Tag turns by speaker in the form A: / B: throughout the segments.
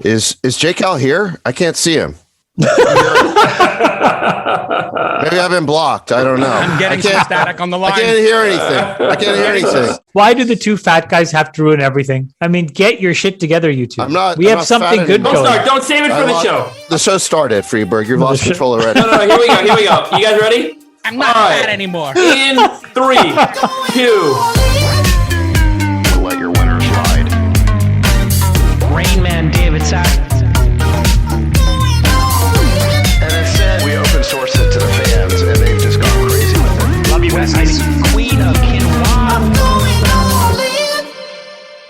A: Is J. Cal here? I can't see him. Maybe I've been blocked. I don't know.
B: I'm getting some static on the line.
A: I can't hear anything.
C: Why do the two fat guys have to ruin everything? I mean, get your shit together, you two. We have something good going.
D: Don't save it for the show.
A: The show started, Freeberg. You've lost control already.
D: No, here we go. You guys ready?
B: I'm not fat anymore.
D: In 3, 2.
A: Let your winners ride.
E: Rain Man David Sachs.
A: And instead, we open source it to the fans, and they've just gone crazy with it.
E: Love you, Besties. Queen of Quinoa.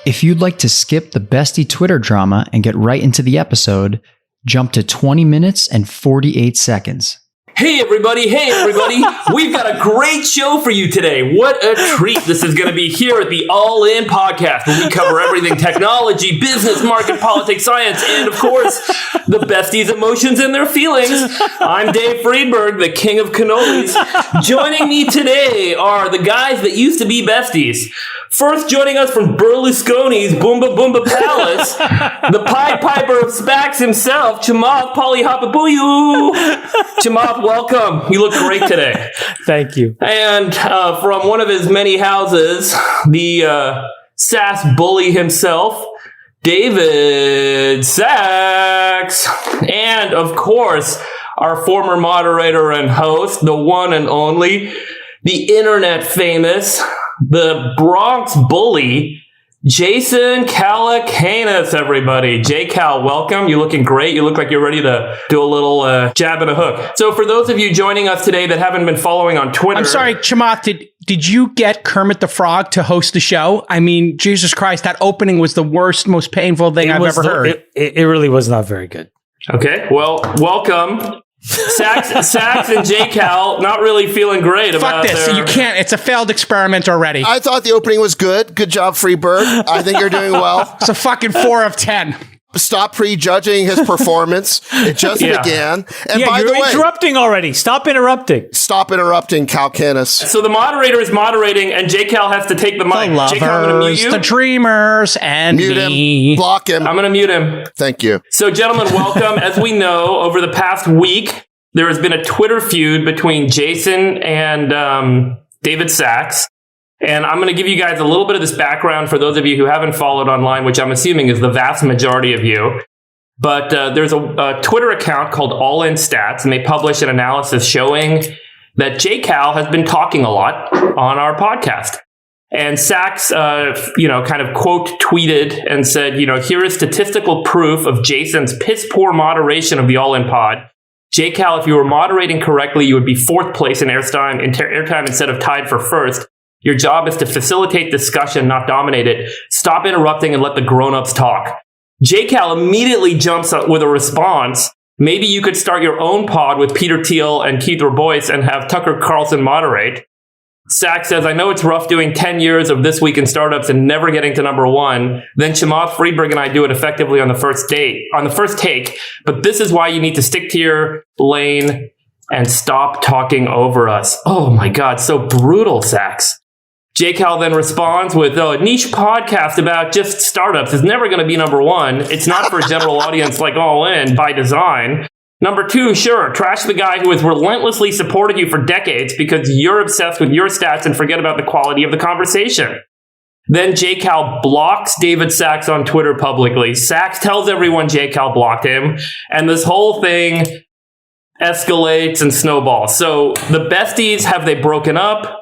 E: If you'd like to skip the Bestie Twitter drama and get right into the episode, jump to 20 minutes and 48 seconds.
D: Hey everybody, we've got a great show for you today. What a treat this is going to be here at the All In podcast, where we cover everything technology, business, market, politics, science, and of course, the besties' emotions and their feelings. I'm Dave Friedberg, the king of cannolis. Joining me today are the guys that used to be besties. First, joining us from Berlusconi's Boomba Boomba Palace, the Pied Piper of SPACs himself, Chamath Palihapitiya. Chamath, welcome. You look great today.
C: Thank you.
D: And from one of his many houses, the sass bully himself, David Sachs. And, of course, our former moderator and host, the one and only, the internet famous, the Bronx bully, Jason Calacanis, everybody. J-Cal, welcome. You're looking great. You look like you're ready to do a little jab and a hook. So for those of you joining us today that haven't been following on Twitter...
B: I'm sorry, Chamath, did you get Kermit the Frog to host the show? I mean, Jesus Christ, that opening was the worst, most painful thing I've ever heard.
C: It really was not very good.
D: Okay, well, welcome. Sachs and J-Cal not really feeling great about
B: this. You can't. It's a failed experiment already.
A: I thought the opening was good. Good job, Freeberg. I think you're doing well.
B: It's a fucking 4 of 10.
A: Stop prejudging his performance. It just began. And by the way,
C: interrupting already. Stop interrupting.
A: Stop interrupting, Calcanis.
D: So the moderator is moderating, and J-Cal has to take the mic.
B: The lovers,
D: J-Cal, I'm going to mute you.
B: The dreamers, and
A: mute
B: me.
A: Him. Block him.
D: I'm going to mute him.
A: Thank you.
D: So, gentlemen, welcome. As we know, over the past week, there has been a Twitter feud between Jason and David Sachs. And I'm going to give you guys a little bit of this background for those of you who haven't followed online, which I'm assuming is the vast majority of you. But there's a Twitter account called All In Stats, and they publish an analysis showing that J-Cal has been talking a lot on our podcast. And Sachs, kind of quote tweeted and said, here is statistical proof of Jason's piss poor moderation of the All In pod. J-Cal, if you were moderating correctly, you would be 4th place in airtime instead of tied for 1st. Your job is to facilitate discussion, not dominate it. Stop interrupting and let the grown-ups talk. J-Cal immediately jumps up with a response. Maybe you could start your own pod with Peter Thiel and Keith Boyce and have Tucker Carlson moderate. Sachs says, I know it's rough doing 10 years of This Week in Startups and never getting to number 1. Then Chamath Friedberg and I do it effectively on the first take. But this is why you need to stick to your lane and stop talking over us. Oh my God, so brutal, Sachs. J-Cal then responds with, a niche podcast about just startups is never going to be number 1. It's not for a general audience like All In by design. Number 2, sure, trash the guy who has relentlessly supported you for decades because you're obsessed with your stats and forget about the quality of the conversation. Then J-Cal blocks David Sachs on Twitter publicly. Sachs tells everyone J-Cal blocked him, and this whole thing escalates and snowballs. So the besties, have they broken up?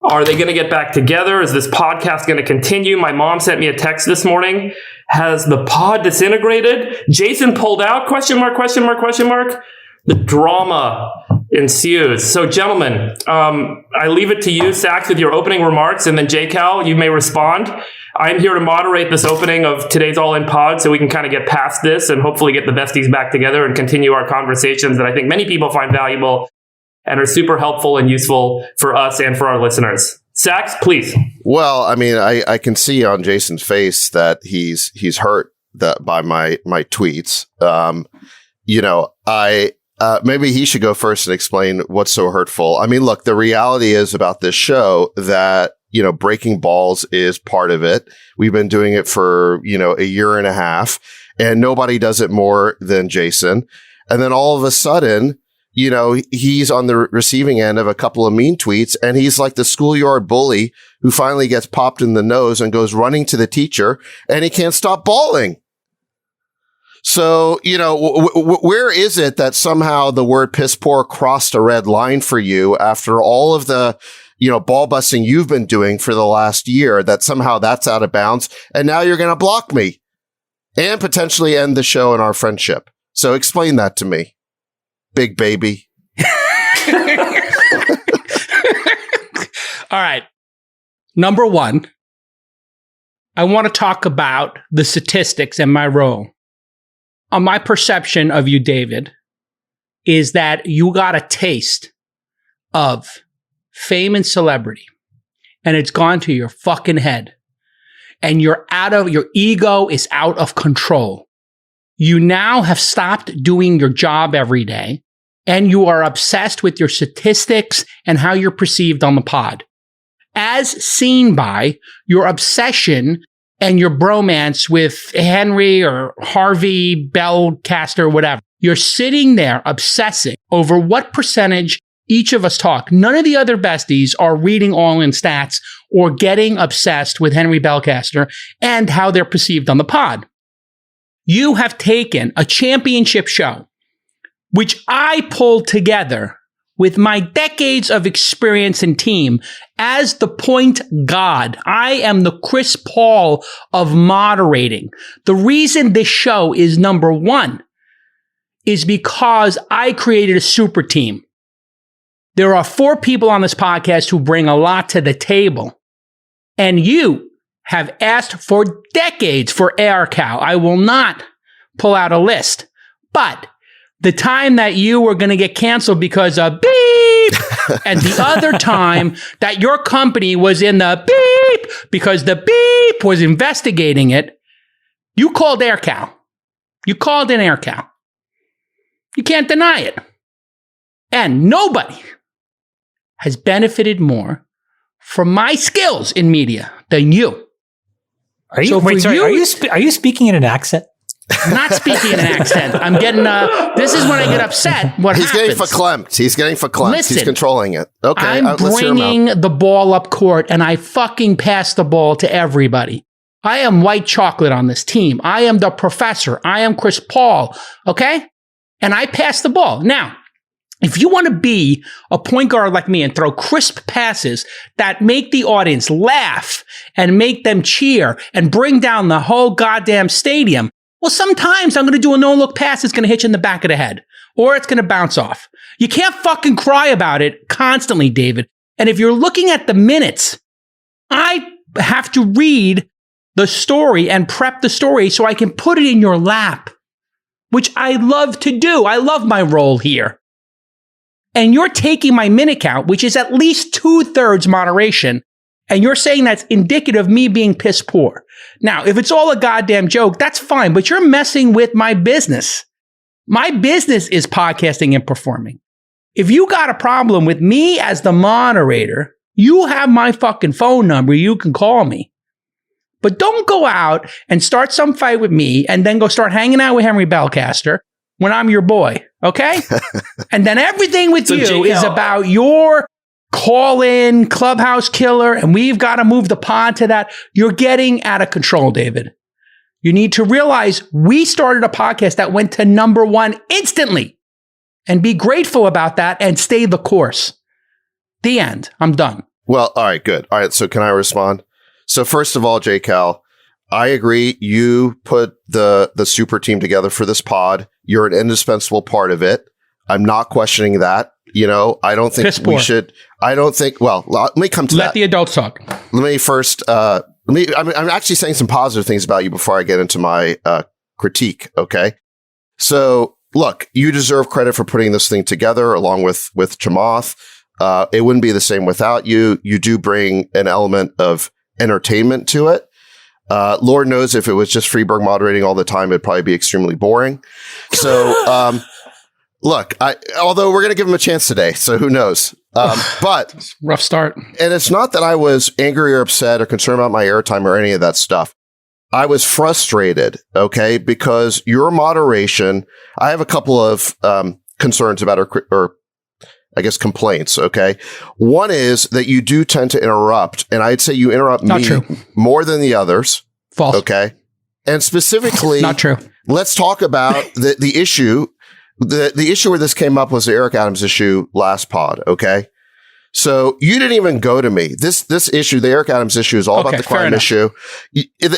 D: Are they going to get back together? Is this podcast going to continue? My mom sent me a text this morning. Has the pod disintegrated? Jason pulled out? Question mark. The drama ensues. So, gentlemen, I leave it to you, Sachs, with your opening remarks, and then J-Cal, you may respond. I'm here to moderate this opening of today's All In Pod so we can kind of get past this and hopefully get the besties back together and continue our conversations that I think many people find valuable and are super helpful and useful for us and for our listeners. Sachs, please. Well,
A: I mean, I can see on Jason's face that he's hurt by my tweets. Maybe he should go first and explain what's so hurtful. I mean, look, the reality is about this show that, breaking balls is part of it. We've been doing it for, a year and a half. and nobody does it more than Jason. And then all of a sudden, you know, he's on the receiving end of a couple of mean tweets, and he's like the schoolyard bully who finally gets popped in the nose and goes running to the teacher, and he can't stop bawling. So, you know, where is it that somehow the word piss poor crossed a red line for you after all of the, you know, ball busting you've been doing for the last year, that somehow that's out of bounds, and now you're going to block me and potentially end the show and our friendship? So explain that to me, big baby.
B: All right. Number one, I want to talk about the statistics and my role. My perception of you, David, is that you got a taste of fame and celebrity, and it's gone to your fucking head, and your ego is out of control. You now have stopped doing your job every day, and you are obsessed with your statistics and how you're perceived on the pod, as seen by your obsession and your bromance with Henry or Harvey, Bellcaster, whatever. You're sitting there obsessing over what percentage each of us talk. None of the other besties are reading All In Stats or getting obsessed with Henry Bellcaster and how they're perceived on the pod. You have taken a championship show, which I pulled together with my decades of experience and team as the point god. I am the Chris Paul of moderating. The reason this show is number one is because I created a super team. There are 4 people on this podcast who bring a lot to the table. And you have asked for decades for Air Cow. I will not pull out a list. But the time that you were going to get canceled because of beep, and the other time that your company was in the beep because the beep was investigating it, you called Air Cow. You called in Air Cow. You can't deny it. And nobody has benefited more from my skills in media than you.
C: Are you? So wait, sorry. Are you speaking in an accent?
B: I'm not speaking in an accent. I'm getting, this is when I get upset. He's
A: getting verklempt. He's getting verklempt.
B: Listen,
A: he's controlling it. Okay.
B: I'm bringing the ball up court, and I fucking pass the ball to everybody. I am white chocolate on this team. I am the professor. I am Chris Paul. Okay? And I pass the ball. Now, if you want to be a point guard like me and throw crisp passes that make the audience laugh and make them cheer and bring down the whole goddamn stadium, well, sometimes I'm going to do a no-look pass that's going to hit you in the back of the head, or it's going to bounce off. You can't fucking cry about it constantly, David. And if you're looking at the minutes, I have to read the story and prep the story so I can put it in your lap, which I love to do. I love my role here. And you're taking my minute count, which is at least 2/3 moderation, and you're saying that's indicative of me being piss poor. Now, if it's all a goddamn joke, that's fine, but you're messing with my business. My business is podcasting and performing. If you got a problem with me as the moderator, you have my fucking phone number. You can call me. But don't go out and start some fight with me and then go start hanging out with Henry Bellcaster when I'm your boy, okay? And then everything with you is about your call-in clubhouse killer, and we've got to move the pod to that. You're getting out of control, David. You need to realize we started a podcast that went to number 1 instantly, and be grateful about that and stay the course. The end. I'm done.
A: Well, all right, good. All right, so can I respond? So first of all, J. Cal, I agree. You put the super team together for this pod. You're an indispensable part of it. I'm not questioning that. You know, I don't think we should. I don't think. Well, let me come to that.
B: Let the adults talk.
A: Let me first. I'm actually saying some positive things about you before I get into my critique. Okay. So look, you deserve credit for putting this thing together along with Chamath. It wouldn't be the same without you. You do bring an element of entertainment to it. Lord knows if it was just Freeberg moderating all the time, it'd probably be extremely boring. So, look, although we're going to give him a chance today, so who knows? But
B: rough start.
A: And it's not that I was angry or upset or concerned about my airtime or any of that stuff. I was frustrated, okay, because your moderation, I have a couple of concerns about or I guess complaints, okay? One is that you do tend to interrupt, and I'd say you interrupt
B: Not
A: me
B: true.
A: more than the others.
B: False.
A: Okay? And specifically,
B: Not true.
A: Let's talk about the issue. The issue where this came up was the Eric Adams issue last pod, okay? So you didn't even go to me. This issue, the Eric Adams issue, is all about the crime issue.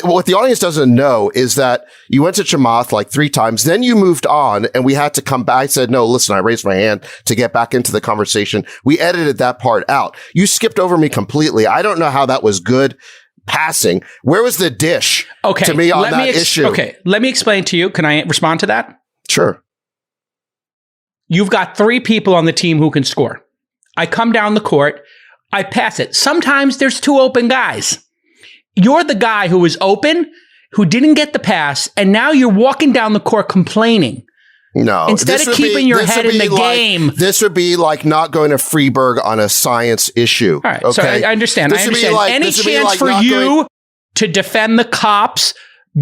A: What the audience doesn't know is that you went to Chamath like 3 times, then you moved on, and we had to come back. I said, no, listen, I raised my hand to get back into the conversation. We edited that part out. You skipped over me completely. I don't know how that was good passing. Where was the dish to me on that issue?
B: Okay, let me explain to you. Can I respond to that?
A: Sure.
B: You've got 3 people on the team who can score. I come down the court, I pass it. Sometimes there's 2 open guys. You're the guy who was open, who didn't get the pass, and now you're walking down the court complaining.
A: No.
B: Instead of keeping your head in the game.
A: This would be like not going to Freeburg on a science issue.
B: All right,
A: okay?
B: so I understand. Any chance for you to defend the cops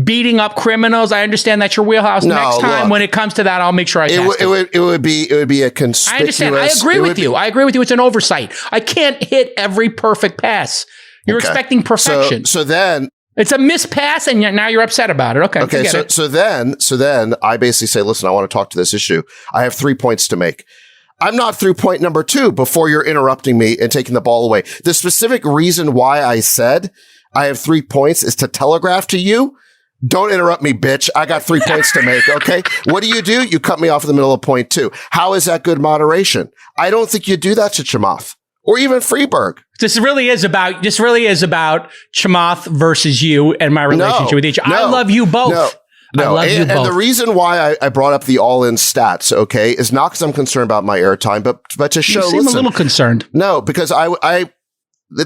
B: beating up criminals? I understand that's your wheelhouse. Next time when it comes to that, I'll make sure I pass it.
A: It would be a conspicuous.
B: I understand. I agree with you. I agree with you. It's an oversight. I can't hit every perfect pass. You're expecting perfection.
A: So then
B: it's a missed pass, and now you're upset about it. Okay.
A: So then I basically say, listen, I want to talk to this issue. I have 3 points to make. I'm not through point number 2 before you're interrupting me and taking the ball away. The specific reason why I said I have 3 points is to telegraph to you. Don't interrupt me, bitch. I got 3 points to make, okay? What do? You cut me off in the middle of point 2. How is that good moderation? I don't think you do that to Chamath or even Freeburg.
B: This really is about Chamath versus you and my relationship with each other. I love you both.
A: No. And the reason why I brought up the all-in stats, okay, is not because I'm concerned about my airtime, but to show,
B: you seem a little concerned.
A: No, because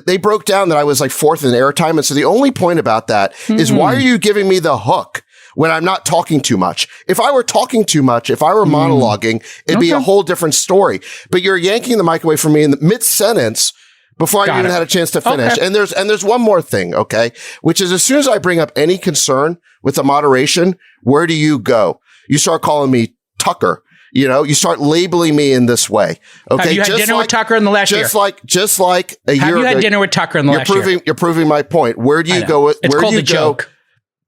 A: they broke down that I was like 4th in airtime. And so the only point about that is why are you giving me the hook when I'm not talking too much? If I were talking too much, if I were monologuing, it'd be a whole different story. But you're yanking the mic away from me in the mid-sentence before I even had a chance to finish. Okay. And there's one more thing, okay? Which is as soon as I bring up any concern with the moderation, where do you go? You start calling me Tucker. You know, you start labeling me in this way. Okay.
B: Have you had dinner with Tucker in the last year?
A: Just like a year ago.
B: Have you had dinner with Tucker in the last year?
A: You're proving my point. Where do you go?
B: It's called a joke.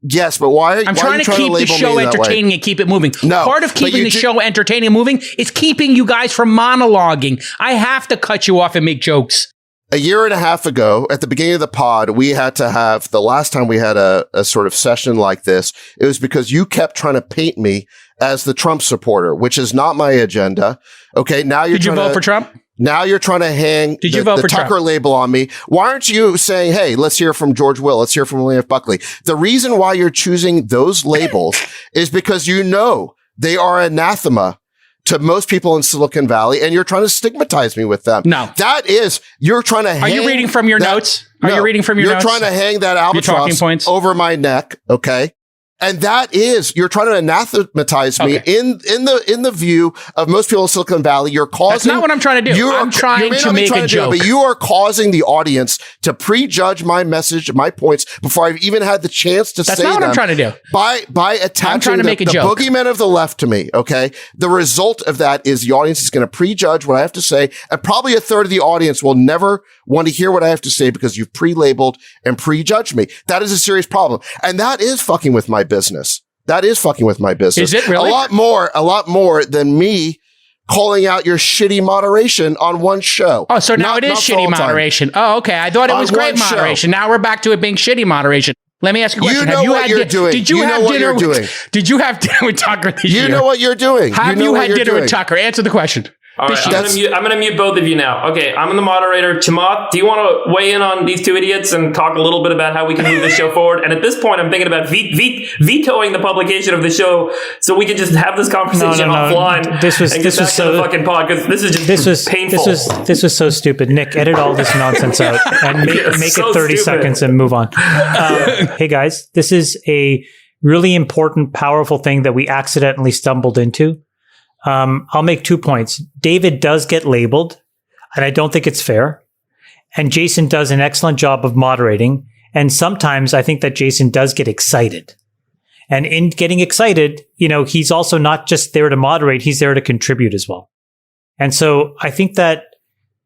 A: Yes, but why?
B: I'm trying to keep the show entertaining and keep it moving.
A: No,
B: part of keeping the show entertaining and moving is keeping you guys from monologuing. I have to cut you off and make jokes.
A: A year and a half ago, at the beginning of the pod, we had to have the last time we had a sort of session like this. It was because you kept trying to paint me as the Trump supporter, which is not my agenda. Okay, now
B: Did you vote for Trump?
A: Now you're trying to hang
B: the
A: Tucker
B: Trump
A: label on me. Why aren't you saying, hey, let's hear from George Will. Let's hear from William F. Buckley. The reason why you're choosing those labels is because you know they are anathema to most people in Silicon Valley, and you're trying to stigmatize me with them.
B: No.
A: You're trying to hang...
B: Are you reading from your notes? You're
A: trying to hang that albatross over my neck, okay? And you're trying to anathematize me in the view of most people in Silicon Valley. You're causing...
B: That's not what I'm trying to do. I'm trying to make a joke.
A: But you are causing the audience to prejudge my message, my points, before I've even had the chance to say them.
B: That's not what I'm trying to do.
A: By attaching the boogeymen of the left to me, okay? The result of that is the audience is going to prejudge what I have to say, and probably a third of the audience will never want to hear what I have to say because you've pre-labeled and prejudged me. That is a serious problem. And that is fucking with my business. That is fucking with my business.
B: Is it really?
A: A lot more than me calling out your shitty moderation on one show.
B: Oh, so now it is shitty moderation. Oh, okay. I thought it was great moderation. Now we're back to it being shitty moderation. Let me ask you a question.
A: You know what you're doing.
B: Did you have dinner with Tucker this year?
A: You know what you're doing.
B: Have you had dinner with Tucker? Answer the question.
D: All right, I'm going to mute both of you now. Okay, I'm the moderator. Chamath, do you want to weigh in on these 2 idiots and talk a little bit about how we can move this show forward? And at this point, I'm thinking about vetoing the publication of the show so we can just have this conversation offline.
C: This was
D: so the fucking pod because this is painful.
C: This was so stupid. Nick, edit all this nonsense out and make it 30 seconds and move on. Hey guys, this is a really important, powerful thing that we accidentally stumbled into. I'll make 2 points. David does get labeled, and I don't think it's fair. And Jason does an excellent job of moderating. And sometimes I think that Jason does get excited. And in getting excited, he's also not just there to moderate, he's there to contribute as well. And so I think that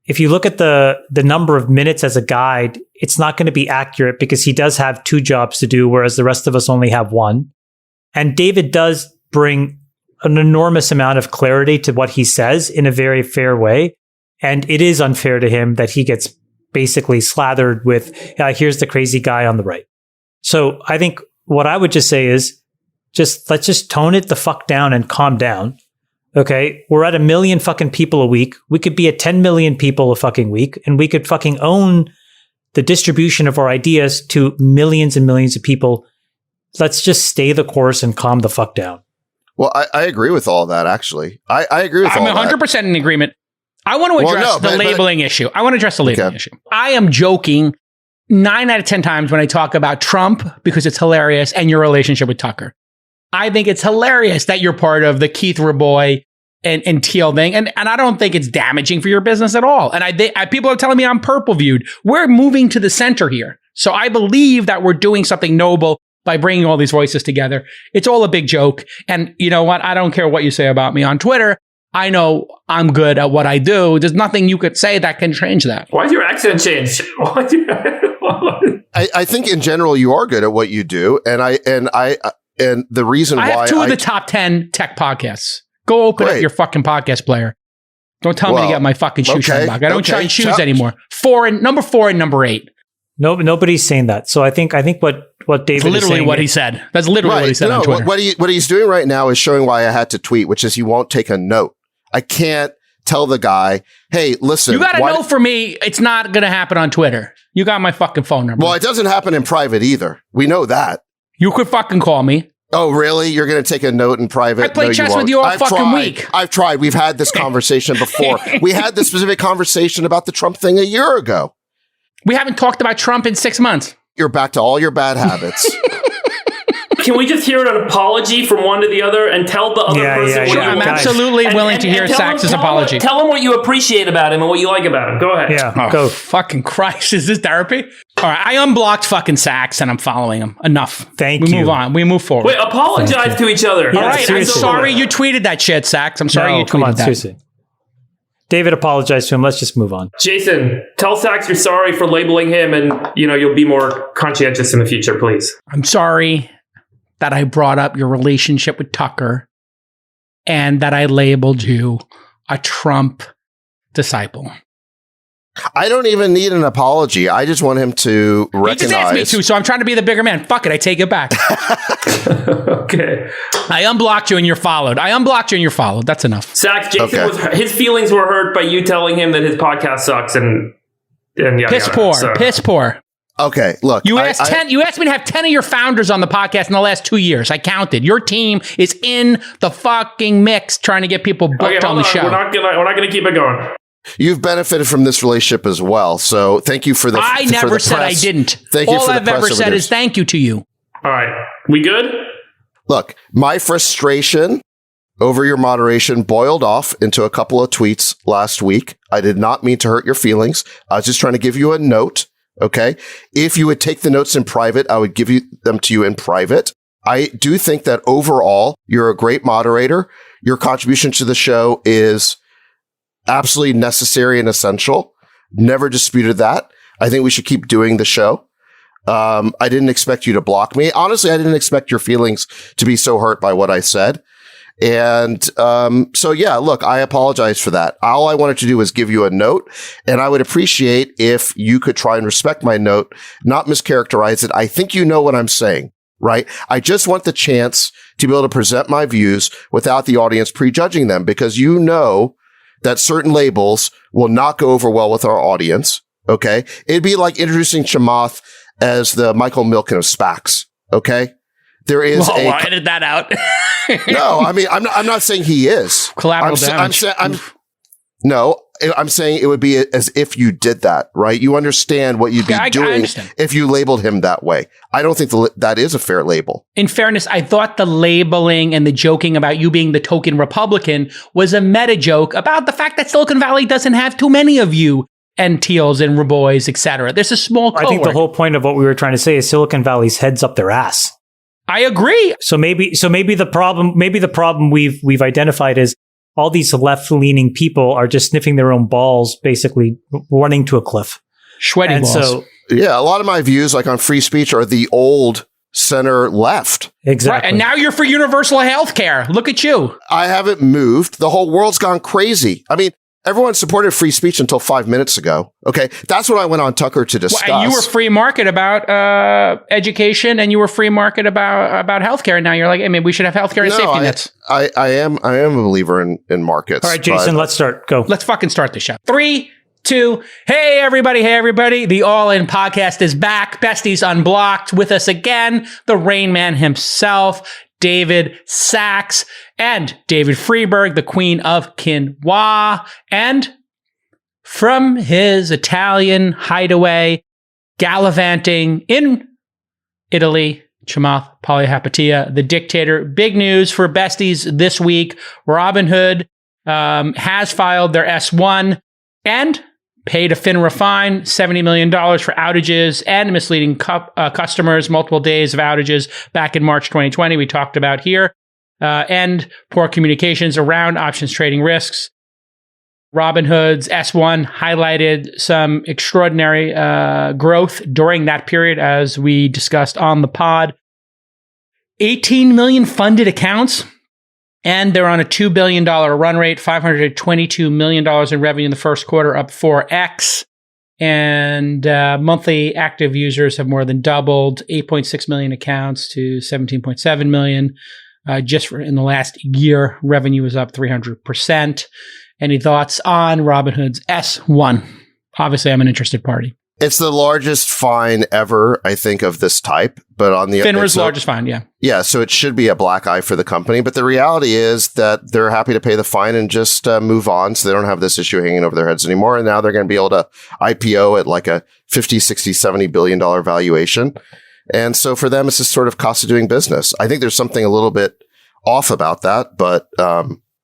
C: if you look at the number of minutes as a guide, it's not going to be accurate because he does have 2 jobs to do, whereas the rest of us only have 1. And David does bring an enormous amount of clarity to what he says in a very fair way. And it is unfair to him that he gets basically slathered with, here's the crazy guy on the right. So I think what I would just say is let's just tone it the fuck down and calm down. Okay, we're at 1 million fucking people a week. We could be at 10 million people a fucking week, and we could fucking own the distribution of our ideas to millions and millions of people. Let's just stay the course and calm the fuck down.
A: Well, I agree with all that, actually. I agree with all that.
B: I'm 100% in agreement. I want to address the labeling issue. I want to address the labeling issue. I am joking 9 out of 10 times when I talk about Trump because it's hilarious and your relationship with Tucker. I think it's hilarious that you're part of the Keith Raboy and Teal thing. And I don't think it's damaging for your business at all. And people are telling me I'm purple viewed. We're moving to the center here. So I believe that we're doing something noble by bringing all these voices together. It's all a big joke. And you know what? I don't care what you say about me on Twitter. I know I'm good at what I do. There's nothing you could say that can change that.
D: Why did your accent change?
A: I think in general you are good at what you do. And the reason why
B: I have 2 of the top 10 tech podcasts. Go open up your fucking podcast player. Don't tell me to get my fucking shoe shine back. I don't shine shoes anymore. Number 4 and number 8.
C: No, nobody's saying that. So I think what David is
B: literally
C: saying
B: what he said. That's literally what he said on Twitter.
A: What he's doing right now is showing why I had to tweet, which is he won't take a note. I can't tell the guy, hey, listen.
B: You got a note for me. It's not going to happen on Twitter. You got my fucking phone number.
A: Well, it doesn't happen in private either. We know that.
B: You could fucking call me.
A: Oh, really? You're going to take a note in private?
B: I play chess with you all fucking week.
A: I've tried. We've had this conversation before. We had this specific conversation about the Trump thing a year ago.
B: We haven't talked about Trump in 6 months.
A: You're back to all your bad habits.
D: Can we just hear an apology from one to the other and tell the other person what you
B: I'm absolutely willing to hear Sachs's apology.
D: Tell him what you appreciate about him and what you like about him. Go ahead.
C: Yeah, go.
B: Fucking Christ. Is this therapy? All right. I unblocked fucking Sachs and I'm following him. Enough.
C: Thank you.
B: We move on. We move forward.
D: Wait, apologize to each other.
B: All right. I'm sorry you tweeted that shit, Sachs. I'm sorry you tweeted that.
C: Seriously. David apologized to him. Let's just move on.
D: Jason, tell Sachs you're sorry for labeling him and, you'll be more conscientious in the future, please.
B: I'm sorry that I brought up your relationship with Tucker and that I labeled you a Trump disciple.
A: I don't even need an apology. I just want him to recognize.
B: He just asked me to, so I'm trying to be the bigger man. Fuck it, I take it back.
D: Okay.
B: I unblocked you and you're followed. That's enough.
D: Sachs, Jason his feelings were hurt by you telling him that his podcast sucks and
B: Piss poor.
A: Okay, look.
B: You asked me to have 10 of your founders on the podcast in the last 2 years. I counted. Your team is in the fucking mix trying to get people booked on the show.
D: We're not gonna keep it going.
A: You've benefited from this relationship as well, so thank you for the.
B: I never said I didn't.
A: Thank you for the press.
B: All I've ever said is thank you to you.
D: All right, we good?
A: Look, my frustration over your moderation boiled off into a couple of tweets last week. I did not mean to hurt your feelings. I was just trying to give you a note. Okay. If you would take the notes in private, I would give them to you in private. I do think that overall, you're a great moderator. Your contribution to the show is absolutely necessary and essential. Never disputed that. I think we should keep doing the show. I didn't expect you to block me. Honestly, I didn't expect your feelings to be so hurt by what I said. And so, yeah, look, I apologize for that. All I wanted to do was give you a note, and I would appreciate if you could try and respect my note, not mischaracterize it. I think you know what I'm saying, right? I just want the chance to be able to present my views without the audience prejudging them, because you know that certain labels will not go over well with our audience, okay? It'd be like introducing Chamath as the Michael Milken of SPACs, okay? There is
B: edit that out.
A: No, I mean, I'm not saying he is.
B: Collateral damage.
A: I'm saying it would be as if you did that, right? You understand what you'd be doing if you labeled him that way. I don't think that is a fair label.
B: In fairness, I thought the labeling and the joking about you being the token Republican was a meta joke about the fact that Silicon Valley doesn't have too many of you. and Teals and Rabois, etc. There's a small cohort.
C: I think the whole point of what we were trying to say is Silicon Valley's heads up their ass.
B: I agree.
C: So maybe the problem we've identified is all these left-leaning people are just sniffing their own balls, basically running to a cliff.
B: Sweaty balls.
C: So,
A: yeah, a lot of my views, like on free speech, are the old center left.
C: Exactly.
B: Right, and now you're for universal health care. Look at you.
A: I haven't moved. The whole world's gone crazy. I mean, everyone supported free speech until 5 minutes ago. Okay. That's what I went on Tucker to discuss.
B: Well, you were free market about education, and you were free market about healthcare. And now you're like, hey, maybe we should have healthcare and safety nets.
A: I am a believer in markets.
C: All right, Jason, let's start. Go.
B: Let's fucking start the show. 3, 2, hey everybody. The All In podcast is back. Besties Unblocked with us again. The Rain Man himself, David Sachs, and David Freeberg, the Queen of Quinoa. And from his Italian hideaway, gallivanting in Italy, Chamath Palihapitiya, the dictator. Big news for Besties this week. Robinhood has filed their S-1 and paid a FINRA fine, $70 million for outages and misleading customers, multiple days of outages back in March 2020, we talked about here, and poor communications around options trading risks. Robinhood's S-1 highlighted some extraordinary growth during that period, as we discussed on the pod. 18 million funded accounts, and they're on a $2 billion run rate, $522 million in revenue in the first quarter, up 4x. And monthly active users have more than doubled, 8.6 million accounts to 17.7 million. Just in the last year, revenue is up 300%. Any thoughts on Robinhood's S-1? Obviously, I'm an interested party.
A: It's the largest fine ever, I think, of this type. But on the
B: FINRA's largest fine, yeah.
A: Yeah, so it should be a black eye for the company. But the reality is that they're happy to pay the fine and just move on, so they don't have this issue hanging over their heads anymore. And now they're going to be able to IPO at like a 50, 60, $70 billion valuation. And so for them, it's just sort of cost of doing business. I think there's something a little bit off about that, but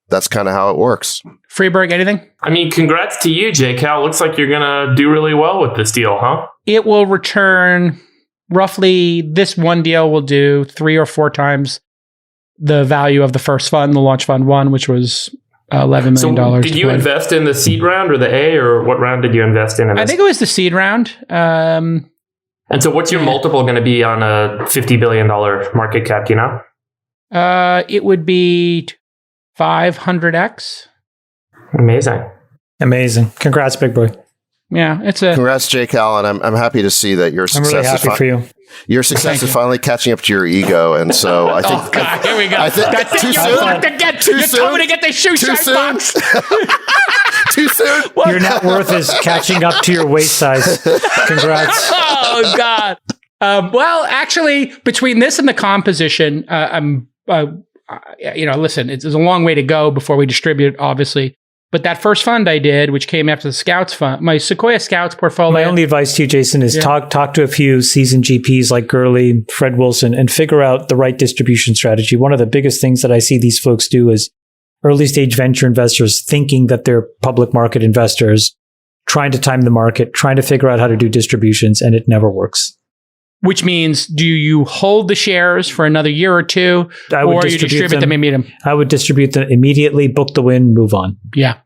A: that's kind of how it works.
B: Freeberg, anything?
D: I mean, congrats to you, J-Cal. Looks like you're going to do really well with this deal, huh?
B: It will return roughly, this one deal will do 3 or 4 times the value of the first fund, the launch fund 1, which was $11 million.
D: So did you invest in the seed round or the A, or what round did you invest in?
B: I think it was the seed round.
D: And so what's your multiple going to be on a $50 billion market cap, you know?
B: It would be 500x.
D: Amazing.
C: Congrats, big boy.
B: Yeah, it's a
A: congrats, J-Cal, and I'm happy to see that your success
C: I'm really happy for you.
A: Your success is finally catching up to your ego, and so I think.
B: Oh God, here we go.
A: I think
B: That's
A: too
B: it.
A: soon.
B: You're coming to get the shoe shine box.
A: Too soon.
C: Your net worth is catching up to your waist size. Congrats.
B: Oh God. Well, actually, between this and the composition, listen, it's a long way to go before we distribute, obviously. But that first fund I did, which came after the Scouts fund, my Sequoia Scouts portfolio.
C: My only advice to you, Jason, is talk to a few seasoned GPs like Gurley, Fred Wilson, and figure out the right distribution strategy. One of the biggest things that I see these folks do is early stage venture investors thinking that they're public market investors, trying to time the market, trying to figure out how to do distributions, and it never works.
B: Which means, do you hold the shares for another year or two, or you distribute them immediately?
C: I would distribute them immediately, book the win, move on.
B: Yeah.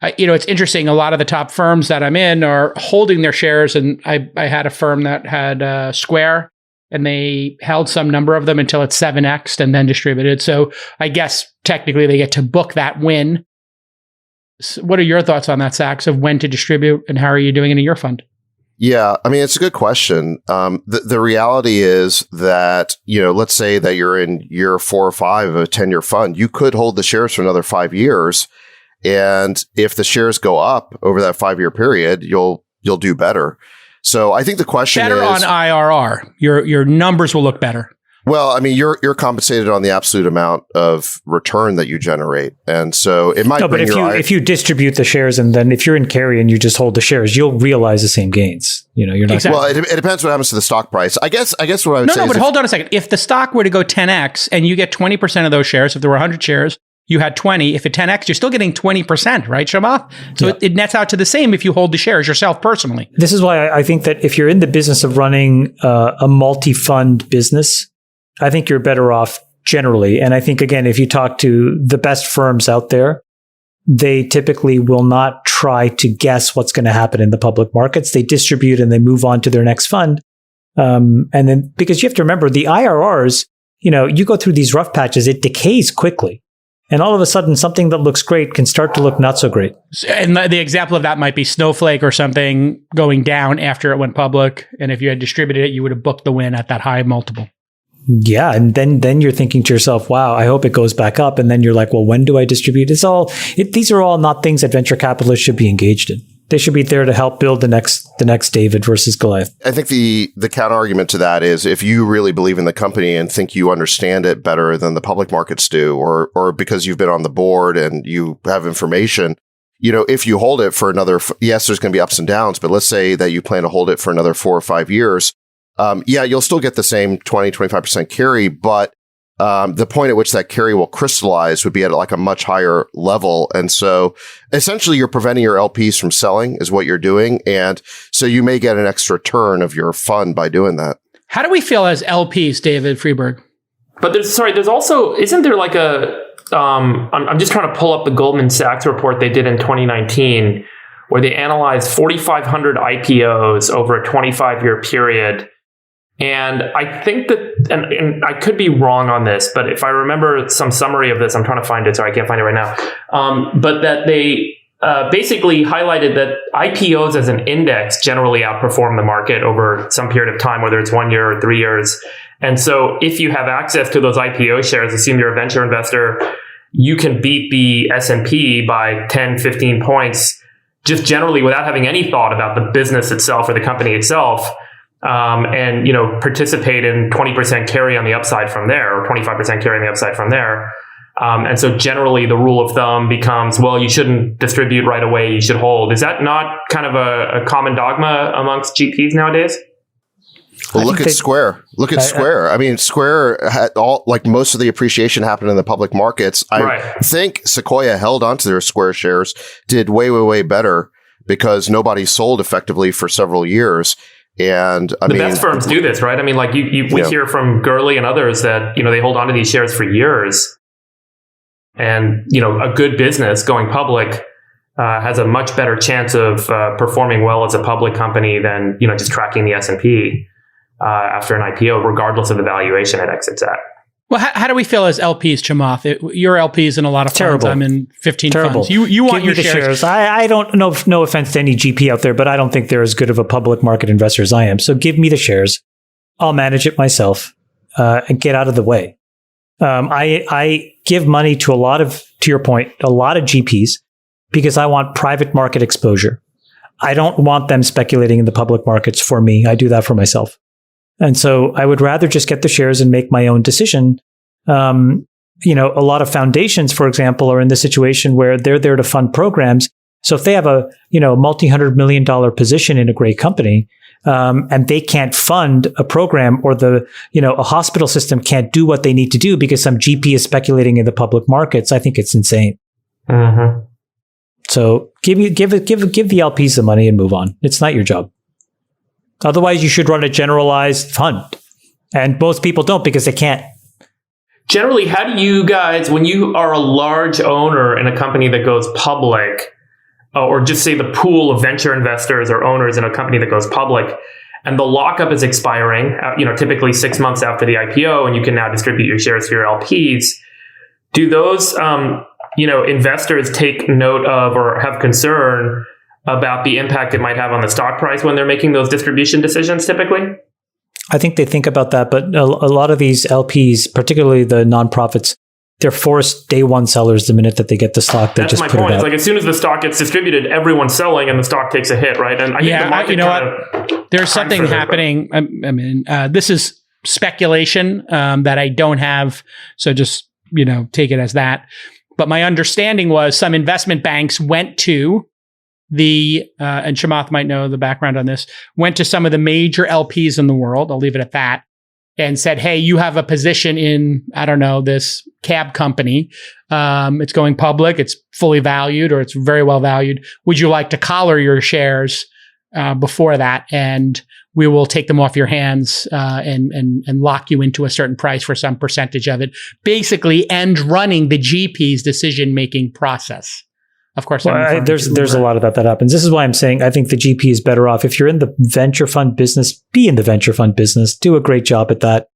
B: It's interesting. A lot of the top firms that I'm in are holding their shares. And I had a firm that had Square, and they held some number of them until it's 7x and then distributed. So I guess technically they get to book that win. So what are your thoughts on that, Sachs, of when to distribute, and how are you doing it in your fund?
A: Yeah, I mean, it's a good question. The reality is that, let's say that you're in year 4 or 5 of a 10-year fund, you could hold the shares for another 5 years. And if the shares go up over that 5-year period, you'll do better. So I think the question
B: better
A: is
B: on IRR. Your numbers will look better.
A: Well, I mean, you're compensated on the absolute amount of return that you generate, and so it might. No, but
C: if you distribute the shares, and then if you're in carry and you just hold the shares, you'll realize the same gains. You're not.
B: Exactly.
A: Well, it depends what happens to the stock price. I guess what I would say.
B: No, but hold on a second. If the stock were to go 10x and you get 20% of those shares, if there were 100 shares, you had 20. If it 10x, you're still getting 20%, right, Chamath? So it nets out to the same if you hold the shares yourself personally.
C: This is why I think that if you're in the business of running a multi-fund business, I think you're better off generally. And I think, again, if you talk to the best firms out there, they typically will not try to guess what's going to happen in the public markets. They distribute and they move on to their next fund. And then, because you have to remember, the IRRs, you go through these rough patches, it decays quickly. And all of a sudden, something that looks great can start to look not so great.
B: And the example of that might be Snowflake or something going down after it went public. And if you had distributed it, you would have booked the win at that high multiple.
C: Yeah. And then you're thinking to yourself, wow, I hope it goes back up. And then you're like, well, when do I distribute? These are all not things that venture capitalists should be engaged in. They should be there to help build the next David versus Goliath.
A: I think the counter argument to that is if you really believe in the company and think you understand it better than the public markets do, or because you've been on the board and you have information, if you hold it for another, yes, there's going to be ups and downs, but let's say that you plan to hold it for another 4 or 5 years. You'll still get the same 20, 25% carry, but the point at which that carry will crystallize would be at like a much higher level. And so essentially you're preventing your LPs from selling is what you're doing. And so you may get an extra turn of your fund by doing that.
B: How do we feel as LPs, David Freeberg?
D: But there's also, isn't there like I'm just trying to pull up the Goldman Sachs report they did in 2019, where they analyzed 4,500 IPOs over a 25-year period. And I think that, and I could be wrong on this, but if I remember some summary of this, I'm trying to find it, so I can't find it right now. But that they basically highlighted that IPOs as an index generally outperform the market over some period of time, whether it's 1 year or 3 years. And so if you have access to those IPO shares, assume you're a venture investor, you can beat the S&P by 10, 15 points, just generally without having any thought about the business itself or the company itself. And participate in 20% carry on the upside from there, or 25% carry on the upside from there. And so generally the rule of thumb becomes, well, you shouldn't distribute right away, you should hold. Is that not kind of a common dogma amongst GPs nowadays?
A: Well, look at Square. Look at Square. I mean, Square had most of the appreciation happened in the public markets. I think Sequoia held onto their Square shares, did way, way, way better because nobody sold effectively for several years. And the
D: best firms do this, right? I mean, we hear from Gurley and others that, they hold on to these shares for years. And, a good business going public has a much better chance of performing well as a public company than, just tracking the S&P after an IPO, regardless of the valuation it exits at.
B: Well, how do we feel as LPs, Chamath? You're LPs in a lot of funds. I'm in 15 funds. You want your shares.
C: I don't know, no offense to any GP out there, but I don't think they're as good of a public market investor as I am. So give me the shares. I'll manage it myself and get out of the way. I give money to to your point, a lot of GPs because I want private market exposure. I don't want them speculating in the public markets for me. I do that for myself. And so I would rather just get the shares and make my own decision. A lot of foundations, for example, are in the situation where they're there to fund programs. So if they have a, multi-$100 million position in a great company, and they can't fund a program or a hospital system can't do what they need to do because some GP is speculating in the public markets, I think it's insane.
D: Mm-hmm.
C: So give the LPs the money and move on. It's not your job. Otherwise, you should run a generalized fund. And most people don't because they can't.
D: Generally, how do you guys, when you are a large owner in a company that goes public, or just say the pool of venture investors or owners in a company that goes public, and the lockup is expiring, typically 6 months after the IPO, and you can now distribute your shares to your LPs, do those, investors take note of or have concern about the impact it might have on the stock price when they're making those distribution decisions typically?
C: I think they think about that, but a lot of these LPs, particularly the nonprofits, they're forced day one sellers the minute that they get the stock.
D: That's my point. It's like as soon as the stock gets distributed, everyone's selling and the stock takes a hit, right? And I think the market
B: there's something happening. This is speculation that I don't have, so just take it as that. But my understanding was some investment banks went to and Chamath might know the background on this, went to some of the major LPs in the world, I'll leave it at that, and said, hey, you have a position in, I don't know, this cab company. It's going public. It's fully valued, or it's very well valued. Would you like to collar your shares before that? And we will take them off your hands and lock you into a certain price for some percentage of it. Basically, end running the GP's decision-making process. Of course,
C: there's a lot of that happens. This is why I'm saying I think the GP is better off. If you're in the venture fund business, be in the venture fund business. Do a great job at that.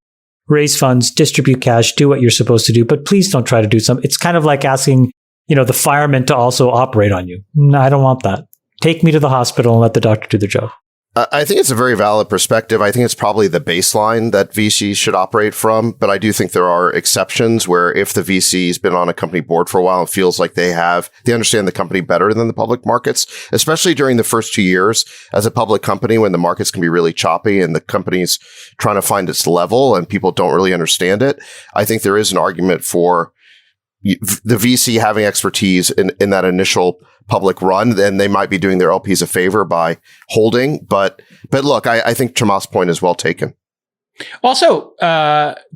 C: Raise funds, distribute cash, do what you're supposed to do. But please don't try to do something. It's kind of like asking, the firemen to also operate on you. No, I don't want that. Take me to the hospital and let the doctor do their job.
A: I think it's a very valid perspective. I think it's probably the baseline that VCs should operate from, but I do think there are exceptions where if the VC's been on a company board for a while and feels like they understand the company better than the public markets, especially during the first 2 years as a public company when the markets can be really choppy and the company's trying to find its level and people don't really understand it. I think there is an argument for the VC having expertise in that initial public run, then they might be doing their LPs a favor by holding. But look, I think Chamath's point is well taken.
B: Also,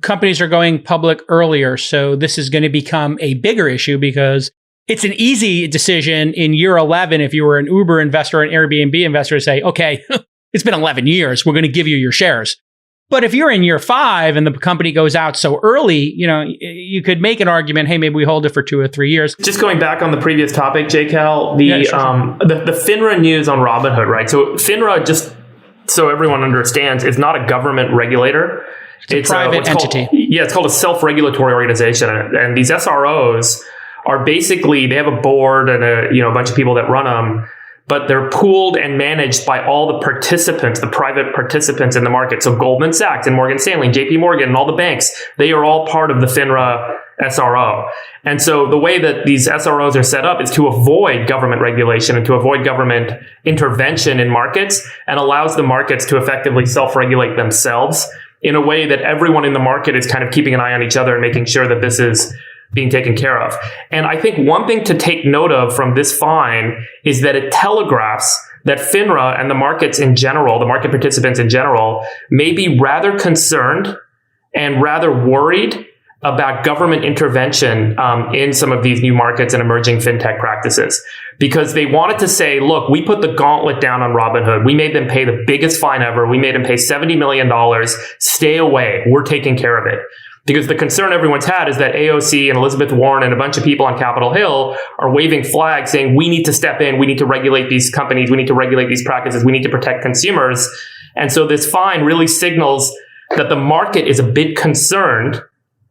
B: companies are going public earlier. So this is going to become a bigger issue because it's an easy decision in year 11 if you were an Uber investor or an Airbnb investor to say, okay, it's been 11 years. We're going to give you your shares. But if you're in year 5 and the company goes out so early, you could make an argument, hey, maybe we hold it for 2 or 3 years.
D: Just going back on the previous topic, JCal, the FINRA news on Robinhood, right? So FINRA, just so everyone understands, is not a government regulator.
B: It's a private entity.
D: It's called a self-regulatory organization. And these SROs are basically, they have a board and a bunch of people that run them, but they're pooled and managed by all the participants, the private participants in the market. So Goldman Sachs and Morgan Stanley, JP Morgan, and all the banks, they are all part of the FINRA SRO. And so the way that these SROs are set up is to avoid government regulation and to avoid government intervention in markets, and allows the markets to effectively self-regulate themselves in a way that everyone in the market is kind of keeping an eye on each other and making sure that this is being taken care of. And I think one thing to take note of from this fine is that it telegraphs that FINRA and the markets in general, the market participants in general, may be rather concerned and rather worried about government intervention in some of these new markets and emerging fintech practices. Because they wanted to say, look, we put the gauntlet down on Robinhood. We made them pay the biggest fine ever. We made them pay $70 million. Stay away. We're taking care of it. Because the concern everyone's had is that AOC and Elizabeth Warren and a bunch of people on Capitol Hill are waving flags saying, we need to step in, we need to regulate these companies, we need to regulate these practices, we need to protect consumers. And so this fine really signals that the market is a bit concerned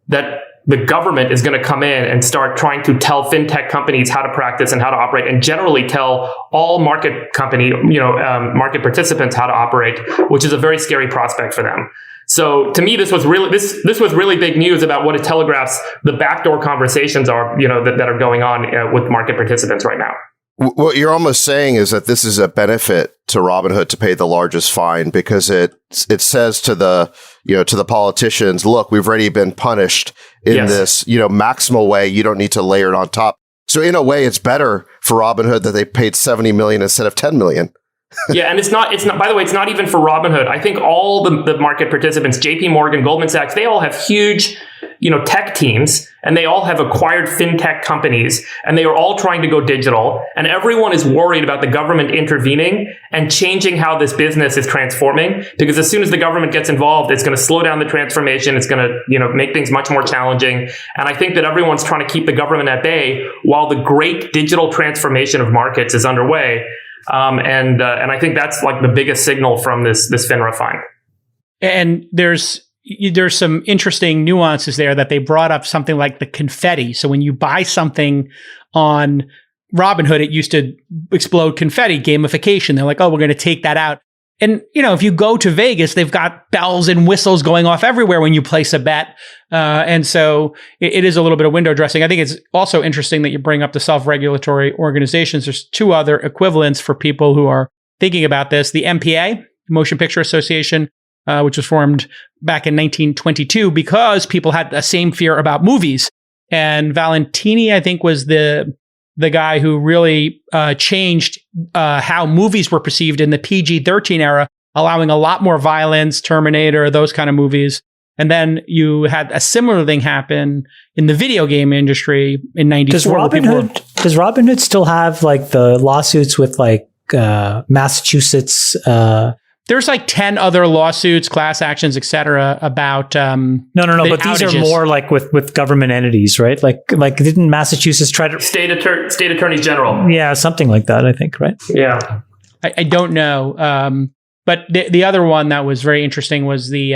D: that the government is going to come in and start trying to tell fintech companies how to practice and how to operate, and generally tell all market market participants how to operate, which is a very scary prospect for them. So to me, this was really big news about what it telegraphs the backdoor conversations are, that are going on with market participants right now.
A: What you're almost saying is that this is a benefit to Robinhood to pay the largest fine because it says to the politicians, look, we've already been punished in this, maximal way. You don't need to layer it on top. So in a way, it's better for Robinhood that they paid $70 million instead of $10 million.
D: Yeah, and it's not, by the way, it's not even for Robinhood. I think all the market participants, JP Morgan, Goldman Sachs, they all have huge, tech teams, and they all have acquired fintech companies, and they are all trying to go digital. And everyone is worried about the government intervening and changing how this business is transforming, because as soon as the government gets involved, it's going to slow down the transformation. It's going to, make things much more challenging. And I think that everyone's trying to keep the government at bay while the great digital transformation of markets is underway. And I think that's like the biggest signal from this FINRA fine. And
B: there's some interesting nuances there that they brought up, something like the confetti. So when you buy something on Robinhood, it used to explode confetti, gamification. They're like, oh, we're going to take that out. And, if you go to Vegas, they've got bells and whistles going off everywhere when you place a bet. And so it is a little bit of window dressing. I think it's also interesting that you bring up the self-regulatory organizations. There's 2 other equivalents for people who are thinking about this. The MPA, Motion Picture Association, which was formed back in 1922 because people had the same fear about movies. And Valentini, I think, was the guy who really changed how movies were perceived in the PG-13 era, allowing a lot more violence, Terminator, those kind of movies. And then you had a similar thing happen in the video game industry in 94.
C: Does Robinhood still have like the lawsuits with like Massachusetts?
B: There's like 10 other lawsuits, class actions, et cetera, about
C: No. But these are more like with government entities, right? Like didn't Massachusetts try to
D: state attorneys general?
C: Yeah, something like that. I think, right?
D: Yeah,
B: I don't know. But the other one that was very interesting was the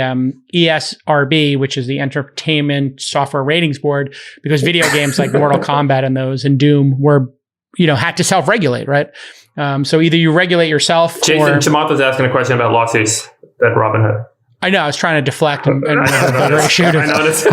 B: ESRB, which is the Entertainment Software Ratings Board, because video games like Mortal Kombat and those and Doom were, had to self-regulate, right? So either you regulate yourself.
D: Jason Chamath's asking a question about lawsuits at Robinhood.
B: I know. I was trying to deflect and shoot.
D: I noticed.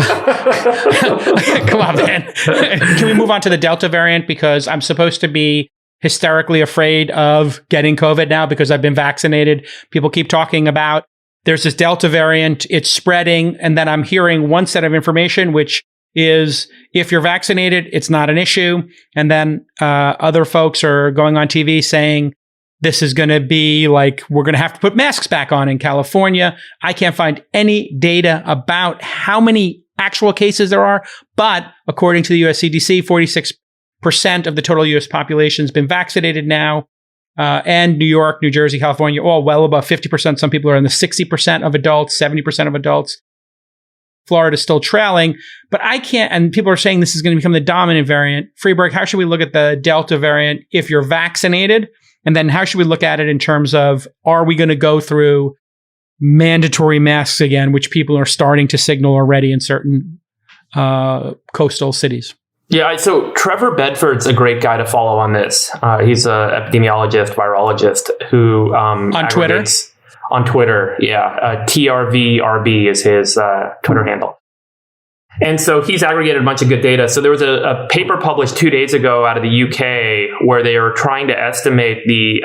B: Come on, man. Can we move on to the Delta variant? Because I'm supposed to be hysterically afraid of getting COVID now because I've been vaccinated. People keep talking about there's this Delta variant, it's spreading. And then I'm hearing one set of information, which is if you're vaccinated, it's not an issue. And then other folks are going on TV saying this is going to be like, we're going to have to put masks back on in California. I can't find any data about how many actual cases there are. But according to the US CDC, 46% of the total U.S. population has been vaccinated now. And New York, New Jersey, California, all well above 50%. Some people are in the 60% of adults, 70% of adults. Florida is still trailing. But I can't, and people are saying this is going to become the dominant variant. Freeberg, how should we look at the Delta variant if you're vaccinated? And then how should we look at it in terms of, are we going to go through mandatory masks again, which people are starting to signal already in certain coastal cities?
D: Yeah, so Trevor Bedford's a great guy to follow on this. He's an epidemiologist, virologist who
B: on Twitter.
D: On Twitter, yeah. TRVRB is his Twitter handle. And so he's aggregated a bunch of good data. So there was a paper published 2 days ago out of the UK where they are trying to estimate the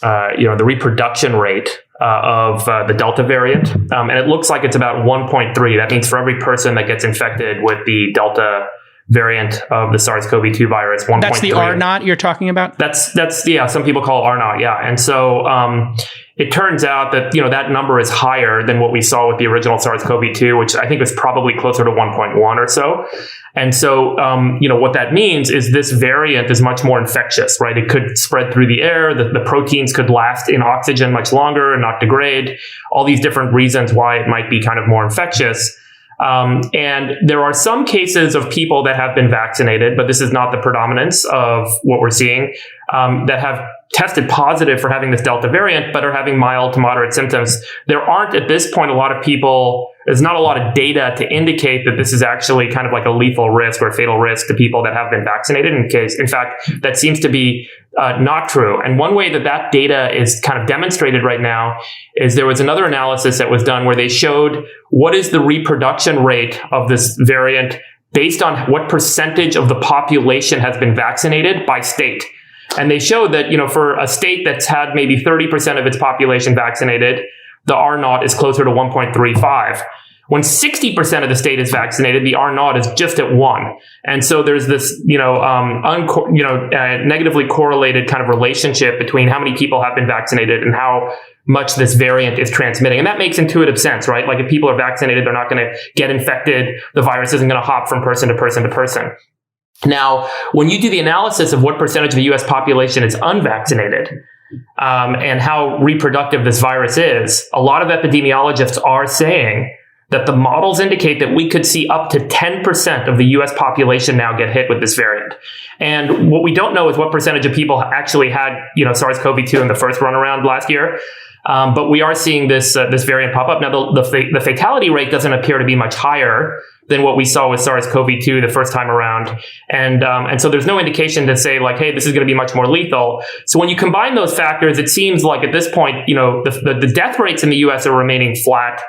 D: the reproduction rate of the Delta variant, and it looks like it's about 1.3. That means for every person that gets infected with the Delta variant of the SARS-CoV-2 virus, 1.3.
B: That's the R0 you're talking about?
D: That's some people call R0, yeah. And so it turns out that, that number is higher than what we saw with the original SARS-CoV-2, which I think was probably closer to 1.1 or so. And so, what that means is this variant is much more infectious, right? It could spread through the air. The proteins could last in oxygen much longer and not degrade. All these different reasons why it might be kind of more infectious. And there are some cases of people that have been vaccinated, but this is not the predominance of what we're seeing, that have tested positive for having this Delta variant, but are having mild to moderate symptoms. There aren't at this point there's not a lot of data to indicate that this is actually kind of like a lethal risk or a fatal risk to people that have been vaccinated. In fact, that seems to be not true. And one way that data is kind of demonstrated right now is there was another analysis that was done where they showed what is the reproduction rate of this variant based on what percentage of the population has been vaccinated by state. And they showed that, for a state that's had maybe 30% of its population vaccinated, the R0 is closer to 1.35. When 60% of the state is vaccinated, the R0 is just at 1. And so there's this, negatively correlated kind of relationship between how many people have been vaccinated and how much this variant is transmitting. And that makes intuitive sense, right? Like if people are vaccinated, they're not going to get infected. The virus isn't going to hop from person to person to person. Now, when you do the analysis of what percentage of the U.S. population is unvaccinated, and how reproductive this virus is, a lot of epidemiologists are saying that the models indicate that we could see up to 10% of the U.S. population now get hit with this variant. And what we don't know is what percentage of people actually had, SARS-CoV-2 in the first run around last year. But we are seeing this variant pop up. Now, the fatality rate doesn't appear to be much higher than what we saw with SARS-CoV-2 the first time around. And so there's no indication to say like, hey, this is going to be much more lethal. So when you combine those factors, it seems like at this point, the death rates in the U.S. are remaining flat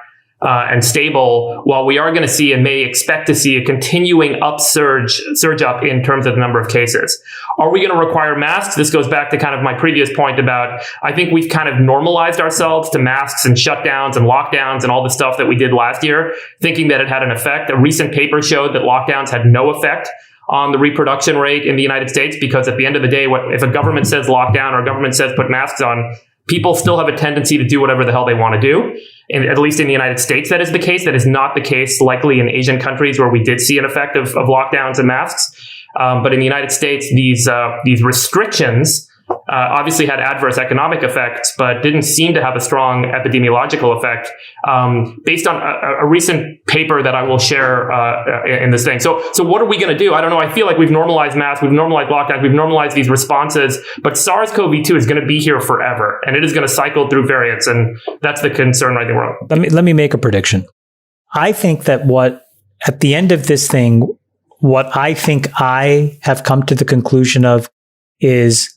D: and stable, while we are going to see and may expect to see a continuing surge up in terms of the number of cases. Are we going to require masks? This goes back to kind of my previous point about, I think we've kind of normalized ourselves to masks and shutdowns and lockdowns and all the stuff that we did last year, thinking that it had an effect. A recent paper showed that lockdowns had no effect on the reproduction rate in the United States, because at the end of the day, if a government says lockdown or a government says put masks on, people still have a tendency to do whatever the hell they want to do. And at least in the United States, that is the case. That is not the case likely in Asian countries where we did see an effect of lockdowns and masks. But in the United States, these restrictions obviously had adverse economic effects, but didn't seem to have a strong epidemiological effect, based on a recent paper that I will share in this thing. So what are we going to do? I don't know. I feel like we've normalized masks, we've normalized lockdowns, we've normalized these responses, but SARS-CoV-2 is going to be here forever, and it is going to cycle through variants, and that's the concern right now.
C: Let me make a prediction. I think that at the end of this thing, what I think I have come to the conclusion of is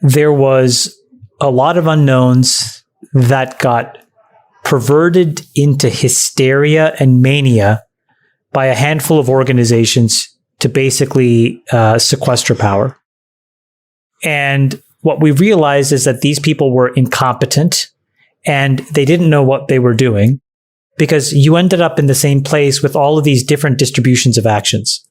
C: there was a lot of unknowns that got perverted into hysteria and mania by a handful of organizations to basically sequester power. And what we realized is that these people were incompetent and they didn't know what they were doing, because you ended up in the same place with all of these different distributions of actions.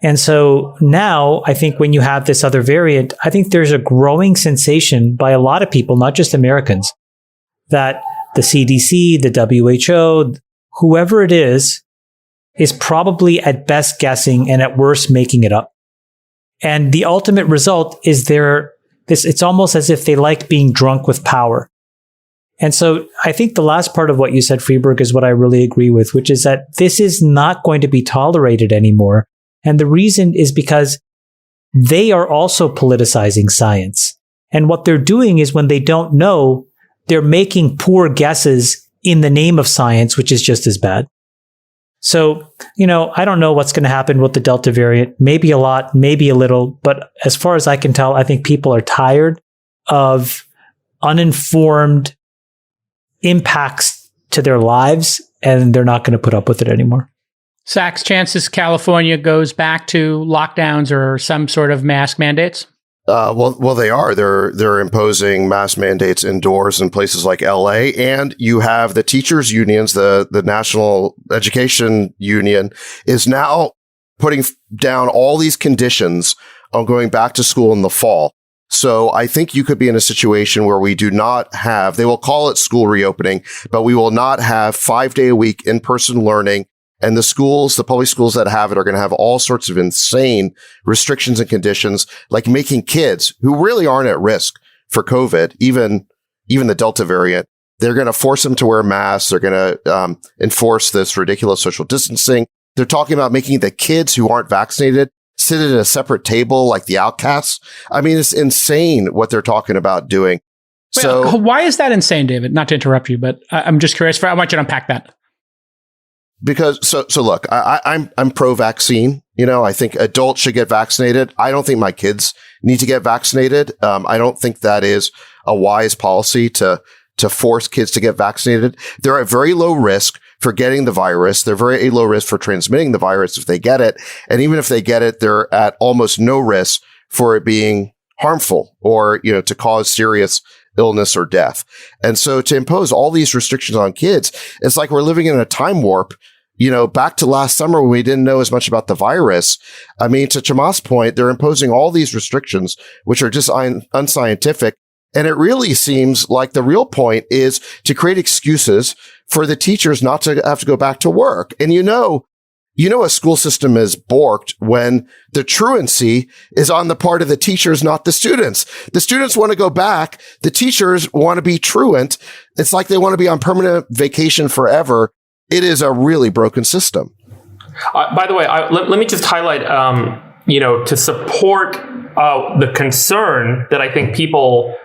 C: And so now I think when you have this other variant, I think there's a growing sensation by a lot of people, not just Americans, that the CDC, the WHO, whoever it is probably at best guessing and at worst making it up. And the ultimate result is it's almost as if they like being drunk with power. And so I think the last part of what you said, Freeberg, is what I really agree with, which is that this is not going to be tolerated anymore. And the reason is because they are also politicizing science. And what they're doing is when they don't know, they're making poor guesses in the name of science, which is just as bad. So, I don't know what's going to happen with the Delta variant. Maybe a lot, maybe a little. But as far as I can tell, I think people are tired of uninformed impacts to their lives, and they're not going to put up with it anymore.
B: Sachs, chances California goes back to lockdowns or some sort of mask mandates?
A: Well, they are. They're imposing mask mandates indoors in places like LA, and you have the teachers' unions, the National Education Union, is now putting down all these conditions on going back to school in the fall. So I think you could be in a situation where we do not have, they will call it school reopening, but we will not have 5-day-a-week in-person learning. And the public schools that have it are going to have all sorts of insane restrictions and conditions, like making kids who really aren't at risk for COVID, even the Delta variant, they're going to force them to wear masks. They're going to enforce this ridiculous social distancing. They're talking about making the kids who aren't vaccinated sit at a separate table like the outcasts. I mean, it's insane what they're talking about doing.
B: Wait,
A: so
B: why is that insane, David? Not to interrupt you, but I'm just curious. I want you to unpack that.
A: Because so look, I'm pro-vaccine. I think adults should get vaccinated. I don't think my kids need to get vaccinated. I don't think that is a wise policy to force kids to get vaccinated. They're at very low risk for getting the virus. They're very low risk for transmitting the virus if they get it. And even if they get it, they're at almost no risk for it being harmful or, to cause serious illness or death. And so to impose all these restrictions on kids, it's like we're living in a time warp, back to last summer when we didn't know as much about the virus. I mean, to Chamath's point, they're imposing all these restrictions, which are just unscientific. And it really seems like the real point is to create excuses for the teachers not to have to go back to work. And a school system is borked when the truancy is on the part of the teachers, not the students. The students want to go back. The teachers want to be truant. It's like they want to be on permanent vacation forever. It is a really broken system.
D: By the way, let me just highlight, to support the concern that I think people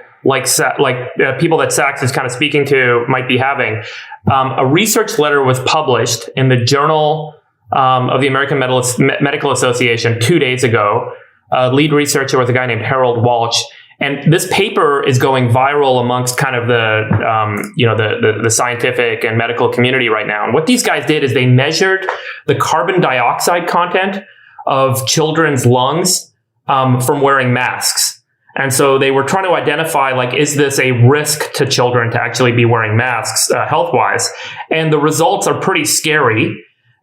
D: people that Sachs is kind of speaking to might be having. A research letter was published in the Journal of the American Medical Association 2 days ago. Lead researcher was a guy named Harold Walsh. And this paper is going viral amongst kind of the scientific and medical community right now. And what these guys did is they measured the carbon dioxide content of children's lungs from wearing masks. And so they were trying to identify, is this a risk to children to actually be wearing masks health-wise? And the results are pretty scary.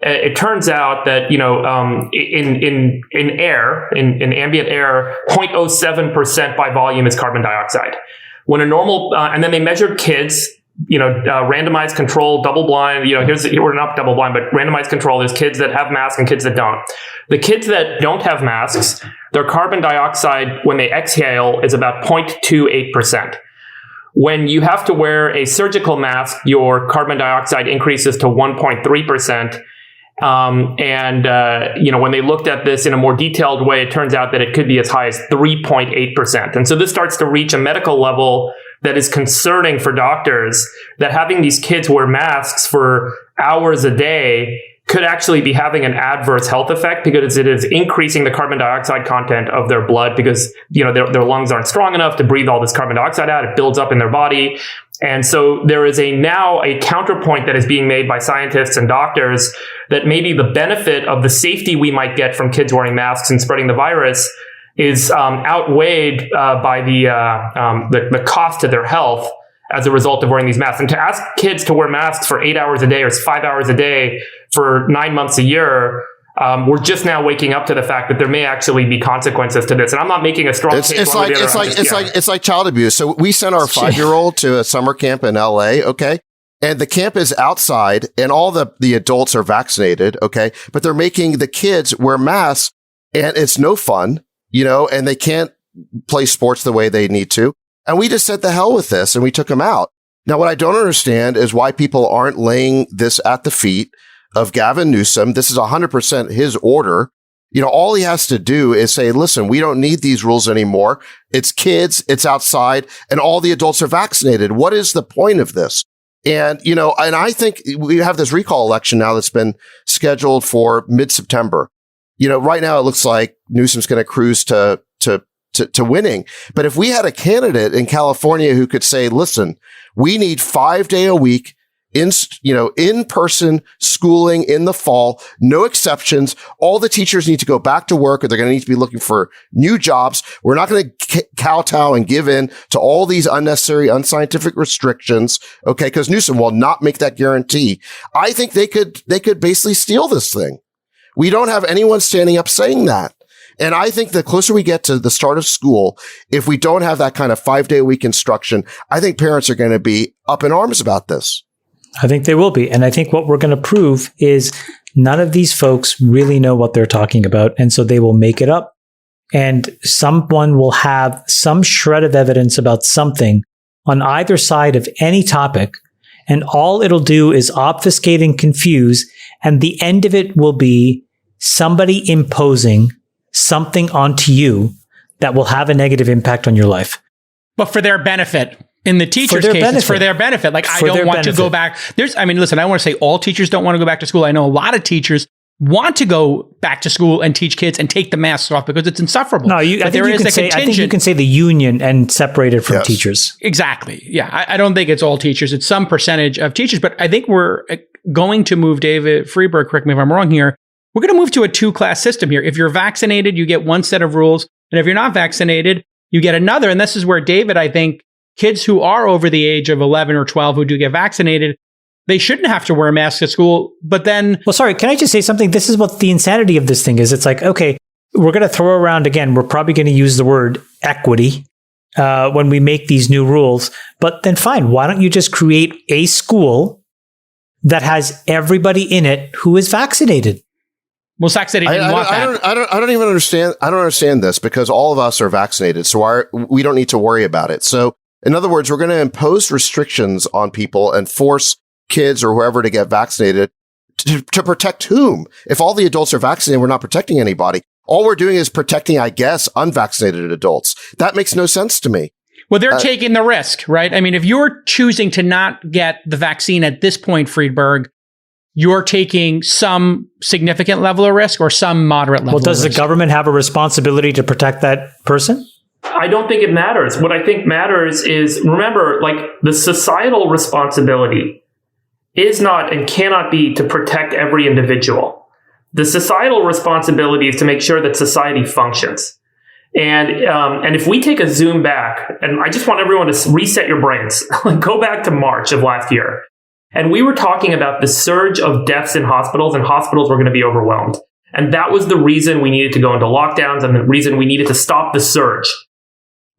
D: It turns out that, in air, in ambient air, 0.07% by volume is carbon dioxide, when a normal, and then they measured kids, randomized control, double blind, we're not double blind, but randomized control. There's kids that have masks and kids that don't. The kids that don't have masks, their carbon dioxide when they exhale is about 0.28%. When you have to wear a surgical mask, your carbon dioxide increases to 1.3%. When they looked at this in a more detailed way, it turns out that it could be as high as 3.8%. And so this starts to reach a medical level that is concerning for doctors, that having these kids wear masks for hours a day could actually be having an adverse health effect, because it is increasing the carbon dioxide content of their blood, because their lungs aren't strong enough to breathe all this carbon dioxide out. It builds up in their body. And so there is now a counterpoint that is being made by scientists and doctors that maybe the benefit of the safety we might get from kids wearing masks and spreading the virus is outweighed by the cost to their health as a result of wearing these masks. And to ask kids to wear masks for 8 hours a day or 5 hours a day for 9 months a year, we're just now waking up to the fact that there may actually be consequences to this. And I'm not making a strong case.
A: It's like child abuse. So we sent our 5-year-old to a summer camp in LA. Okay. And the camp is outside and all the adults are vaccinated. Okay. But they're making the kids wear masks and it's no fun, and they can't play sports the way they need to. And we just said the hell with this and we took them out. Now, what I don't understand is why people aren't laying this at the feet of Gavin Newsom. This is 100% his order. All he has to do is say, listen, we don't need these rules anymore. It's kids, it's outside, and all the adults are vaccinated. What is the point of this? And, and I think we have this recall election now that's been scheduled for mid-September. Right now it looks like Newsom's going to cruise to winning. But if we had a candidate in California who could say, listen, we need 5 day a week in-person schooling in the fall, no exceptions. All the teachers need to go back to work or they're going to need to be looking for new jobs. We're not going to kowtow and give in to all these unnecessary, unscientific restrictions. Okay. Because Newsom will not make that guarantee. I think they could basically steal this thing. We don't have anyone standing up saying that. And I think the closer we get to the start of school, if we don't have that kind of 5 day a week instruction, I think parents are going to be up in arms about this.
C: I think they will be. And I think what we're going to prove is none of these folks really know what they're talking about. And so they will make it up. And someone will have some shred of evidence about something on either side of any topic. And all it'll do is obfuscate and confuse. And the end of it will be somebody imposing something onto you that will have a negative impact on your life.
B: But for their benefit. In the teachers' case, it's for their benefit. Like, I don't want to go back. Listen, I don't want to say all teachers don't want to go back to school. I know a lot of teachers want to go back to school and teach kids and take the masks off because it's insufferable. No,
C: I think you can say the union and separate it from teachers.
B: Exactly. Yeah. I don't think it's all teachers. It's some percentage of teachers, but I think we're going to move, David Freeberg, correct me if I'm wrong here. We're going to move to a 2-class system here. If you're vaccinated, you get one set of rules. And if you're not vaccinated, you get another. And this is where David, I think, kids who are over the age of 11 or 12 who do get vaccinated, they shouldn't have to wear a mask at school. But then...
C: Well, sorry, can I just say something? This is what the insanity of this thing is. It's like, okay, we're going to throw around, again, we're probably going to use the word equity when we make these new rules. But then fine, why don't you just create a school that has everybody in it who is vaccinated?
B: Well, Sack said he didn't want that.
A: I don't even understand. I don't understand this because all of us are vaccinated. So we don't need to worry about it. So in other words, we're going to impose restrictions on people and force kids or whoever to get vaccinated to protect whom? If all the adults are vaccinated, we're not protecting anybody. All we're doing is protecting, I guess, unvaccinated adults. That makes no sense to me.
B: Well, they're taking the risk, right? I mean, if you're choosing to not get the vaccine at this point, Friedberg, you're taking some significant level of risk or some moderate level of risk.
C: Well, does the government have a responsibility to protect that person?
D: I don't think it matters. What I think matters is, remember, like, the societal responsibility is not and cannot be to protect every individual. The societal responsibility is to make sure that society functions. And if we take a zoom back, and I just want everyone to reset your brains, go back to March of last year. And we were talking about the surge of deaths in hospitals, and hospitals were going to be overwhelmed. And that was the reason we needed to go into lockdowns and the reason we needed to stop the surge.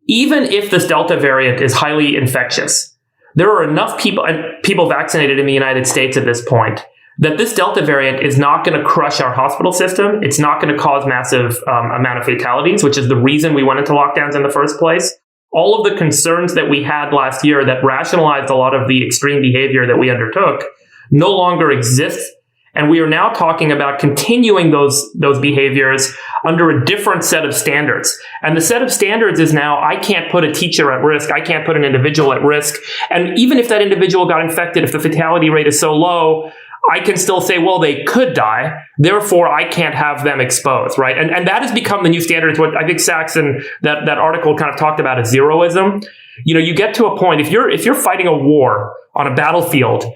D: even if this Delta variant is highly infectious, there are enough people vaccinated in the United States at this point that this Delta variant is not going to crush our hospital system. It's not going to cause massive amount of fatalities, which is the reason we went into lockdowns in the first place. All of the concerns that we had last year that rationalized a lot of the extreme behavior that we undertook no longer exists. And we are now talking about continuing those behaviors under a different set of standards. And the set of standards is now, I can't put a teacher at risk. I can't put an individual at risk. And even if that individual got infected, if the fatality rate is so low, I can still say, well, they could die. Therefore, I can't have them exposed, right? And that has become the new standard. It's what I think Sachs and that article kind of talked about as zeroism. You know, you get to a point, if you're fighting a war on a battlefield,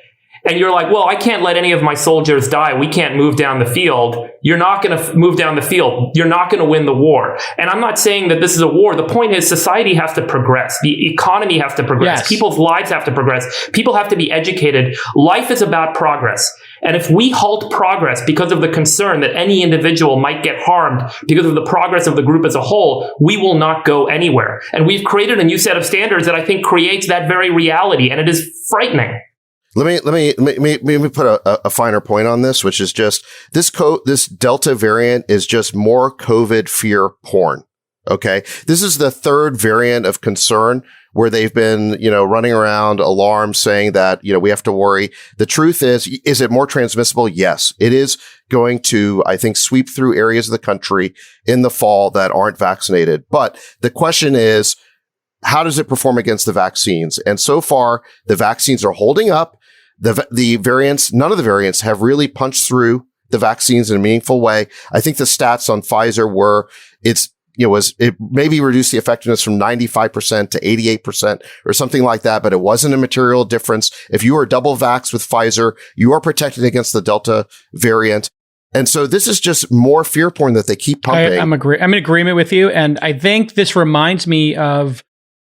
D: and you're like, well, I can't let any of my soldiers die. We can't move down the field. You're not going to move down the field. You're not going to win the war. And I'm not saying that this is a war. The point is society has to progress. The economy has to progress.
B: Yes.
D: People's lives have to progress. People have to be educated. Life is about progress. And if we halt progress because of the concern that any individual might get harmed because of the progress of the group as a whole, we will not go anywhere. And we've created a new set of standards that I think creates that very reality. And it is frightening.
A: Let me put a finer point on this, which is just this Delta variant is just more COVID fear porn. Okay. This is the third variant of concern where they've been, running around alarms saying that, we have to worry. The truth is it more transmissible? Yes, it is going to, I think, sweep through areas of the country in the fall that aren't vaccinated. But the question is, how does it perform against the vaccines? And so far, the vaccines are holding up. The variants, none of the variants have really punched through the vaccines in a meaningful way. I think the stats on Pfizer were, it maybe reduced the effectiveness from 95% to 88% or something like that, but it wasn't a material difference. If you are double vaxxed with Pfizer, you are protected against the Delta variant. And so this is just more fear porn that they keep pumping.
B: I'm in agreement with you. And I think this reminds me of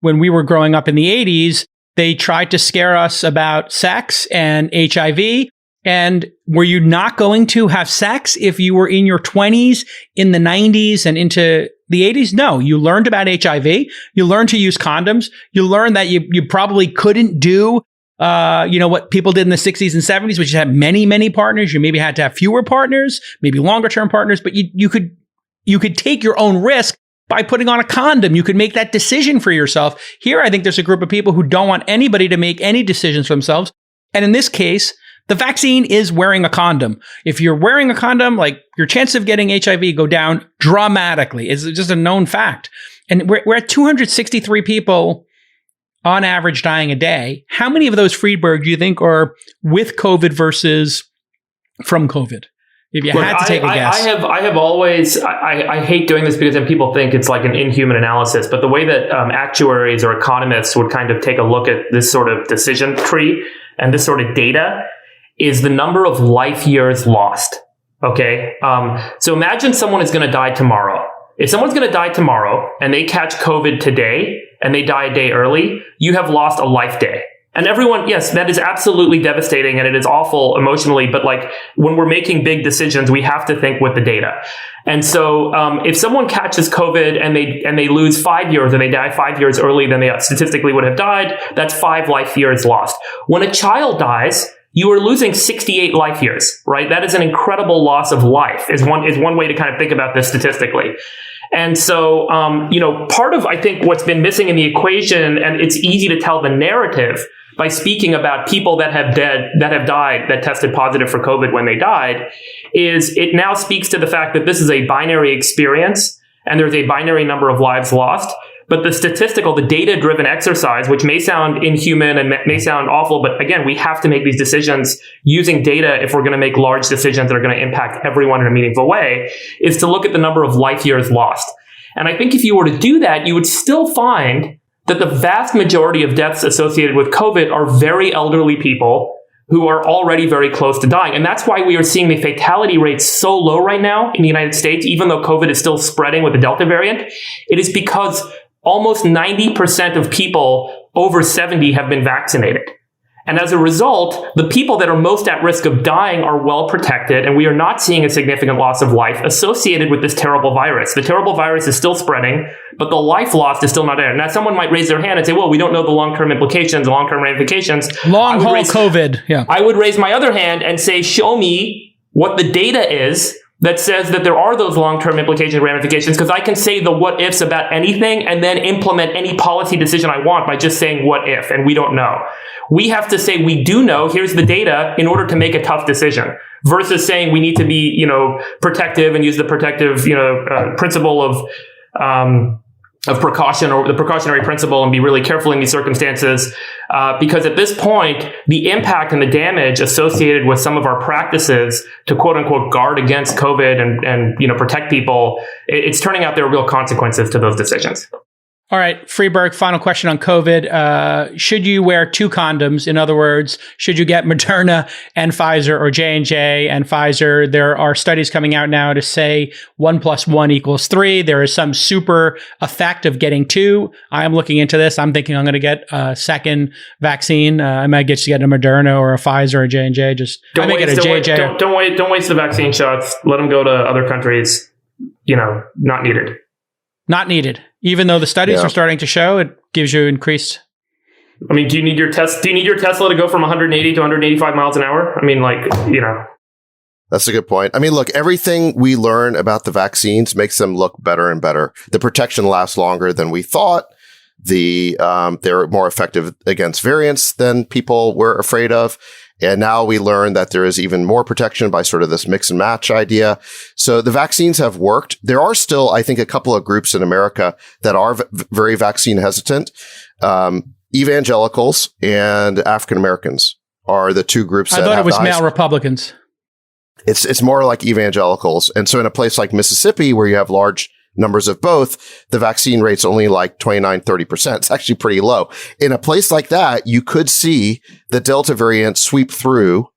B: when we were growing up in the 80s, they tried to scare us about sex and HIV. And were you not going to have sex if you were in your 20s, in the 90s, and into the 80s? No, you learned about HIV. You learned to use condoms. You learned that you probably couldn't do, what people did in the 60s and 70s, which is have many, many partners. You maybe had to have fewer partners, maybe longer term partners, but you could take your own risk by putting on a condom. You could make that decision for yourself. Here, I think there's a group of people who don't want anybody to make any decisions for themselves. And in this case, the vaccine is wearing a condom. If you're wearing a condom, like your chances of getting HIV go down dramatically. It's just a known fact. And we're at 263 people on average dying a day. How many of those, Friedberg, do you think are with COVID versus from COVID? If you had to take a guess.
D: I have always, I hate doing this because then people think it's like an inhuman analysis, but the way that actuaries or economists would kind of take a look at this sort of decision tree and this sort of data is the number of life years lost. Okay. So imagine someone is going to die tomorrow. If someone's going to die tomorrow and they catch COVID today and they die a day early, you have lost a life day. And everyone, yes, that is absolutely devastating and it is awful emotionally. But like when we're making big decisions, we have to think with the data. And so if someone catches COVID and they lose 5 years or they die 5 years early than they statistically would have died, that's 5 life years lost. When a child dies, you are losing 68 life years, right? That is an incredible loss of life is one way to kind of think about this statistically. And so, part of, I think, what's been missing in the equation, and it's easy to tell the narrative by speaking about people that have died, that tested positive for COVID when they died, is it now speaks to the fact that this is a binary experience and there's a binary number of lives lost. But the data-driven exercise, which may sound inhuman and may sound awful, but again, we have to make these decisions using data if we're going to make large decisions that are going to impact everyone in a meaningful way, is to look at the number of life years lost. And I think if you were to do that, you would still find that the vast majority of deaths associated with COVID are very elderly people who are already very close to dying. And that's why we are seeing the fatality rate so low right now in the United States, even though COVID is still spreading with the Delta variant. It is because almost 90% of people over 70 have been vaccinated. And as a result, the people that are most at risk of dying are well protected, and we are not seeing a significant loss of life associated with this terrible virus. The terrible virus is still spreading, but the life lost is still not there. Now, someone might raise their hand and say, well, we don't know the long-term implications, the long-term ramifications.
B: Long haul COVID, yeah.
D: I would raise my other hand and say, show me what the data is that says that there are those long-term implications and ramifications, because I can say the what ifs about anything and then implement any policy decision I want by just saying what if, and we don't know. We have to say we do know, here's the data, in order to make a tough decision, versus saying we need to be, protective and use the protective, principle of precaution, or the precautionary principle, and be really careful in these circumstances. Because at this point, the impact and the damage associated with some of our practices to quote unquote guard against COVID and protect people, it's turning out there are real consequences to those decisions.
B: All right, Freeberg, final question on COVID. Should you wear 2 condoms? In other words, should you get Moderna and Pfizer, or J&J and Pfizer? There are studies coming out now to say 1 + 1 = 3. There is some super effect of getting 2. I am looking into this. I'm thinking I'm going to get a second vaccine. I might get a Moderna or a Pfizer or J&J. Don't
D: waste the vaccine shots. Let them go to other countries. Not needed.
B: Not needed. Even though the studies are starting to show it gives you increased.
D: I mean, do you need your Tesla to go from 180 to 185 miles an hour? I mean,
A: That's a good point. I mean, look, everything we learn about the vaccines makes them look better and better. The protection lasts longer than we thought. They're more effective against variants than people were afraid of. And now we learn that there is even more protection by sort of this mix and match idea. So the vaccines have worked. There are still, I think, a couple of groups in America that are very vaccine hesitant. Evangelicals and African Americans are the 2 groups.
B: I thought it was male Republicans.
A: It's more like evangelicals. And so in a place like Mississippi, where you have large numbers of both, the vaccine rate's only like 29, 30%. It's actually pretty low. In a place like that, you could see the Delta variant sweep through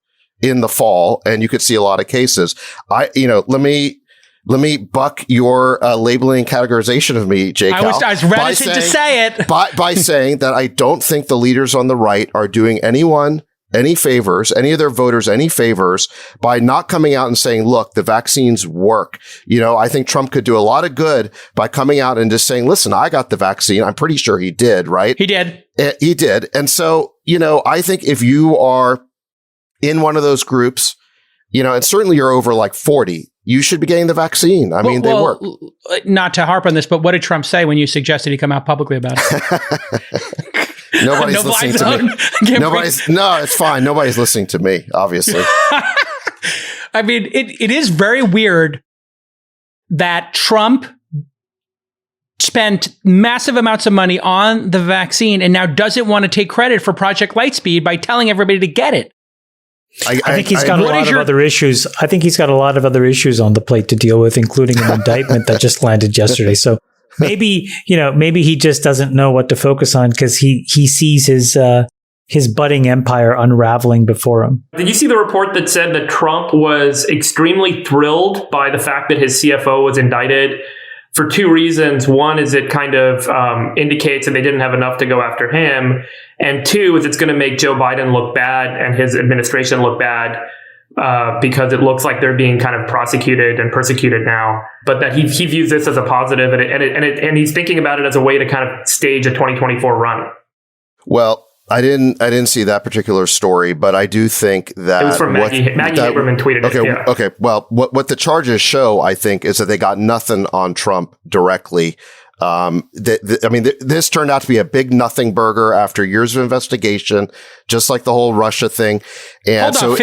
A: in the fall, and you could see a lot of cases. Let me buck your labeling and categorization of me, Jake.
B: I was reticent to say it.
A: by saying that I don't think the leaders on the right are doing anyone any favors, any of their voters any favors, by not coming out and saying, look, the vaccines work. I think Trump could do a lot of good by coming out and just saying, listen, I got the vaccine. I'm pretty sure he did, right?
B: He did.
A: He did. And so, I think if you are in one of those groups, and certainly you're over like 40, you should be getting the vaccine. I mean, they work.
B: Not to harp on this, but what did Trump say when you suggested he come out publicly about it?
A: Nobody's listening to me. No, it's fine. Nobody's listening to me, obviously.
B: I mean, it is very weird that Trump spent massive amounts of money on the vaccine and now doesn't want to take credit for Project Lightspeed by telling everybody to get it.
C: I think he's got a lot of other issues. I think he's got a lot of other issues on the plate to deal with, including an indictment that just landed yesterday. So maybe he just doesn't know what to focus on because he sees his budding empire unraveling before him.
D: Did you see the report that said that Trump was extremely thrilled by the fact that his CFO was indicted for 2 reasons? One is it kind of indicates that they didn't have enough to go after him. And 2 is it's going to make Joe Biden look bad and his administration look bad because it looks like they're being kind of prosecuted and persecuted now. But that he views this as a positive, and he's thinking about it as a way to kind of stage a 2024 run.
A: Well, I didn't see that particular story, but I do think that
D: it was from Maggie Haberman tweeted it. Yeah.
A: Okay. Well, what the charges show, I think, is that they got nothing on Trump directly. This turned out to be a big nothing burger after years of investigation, just like the whole Russia thing. And
B: hold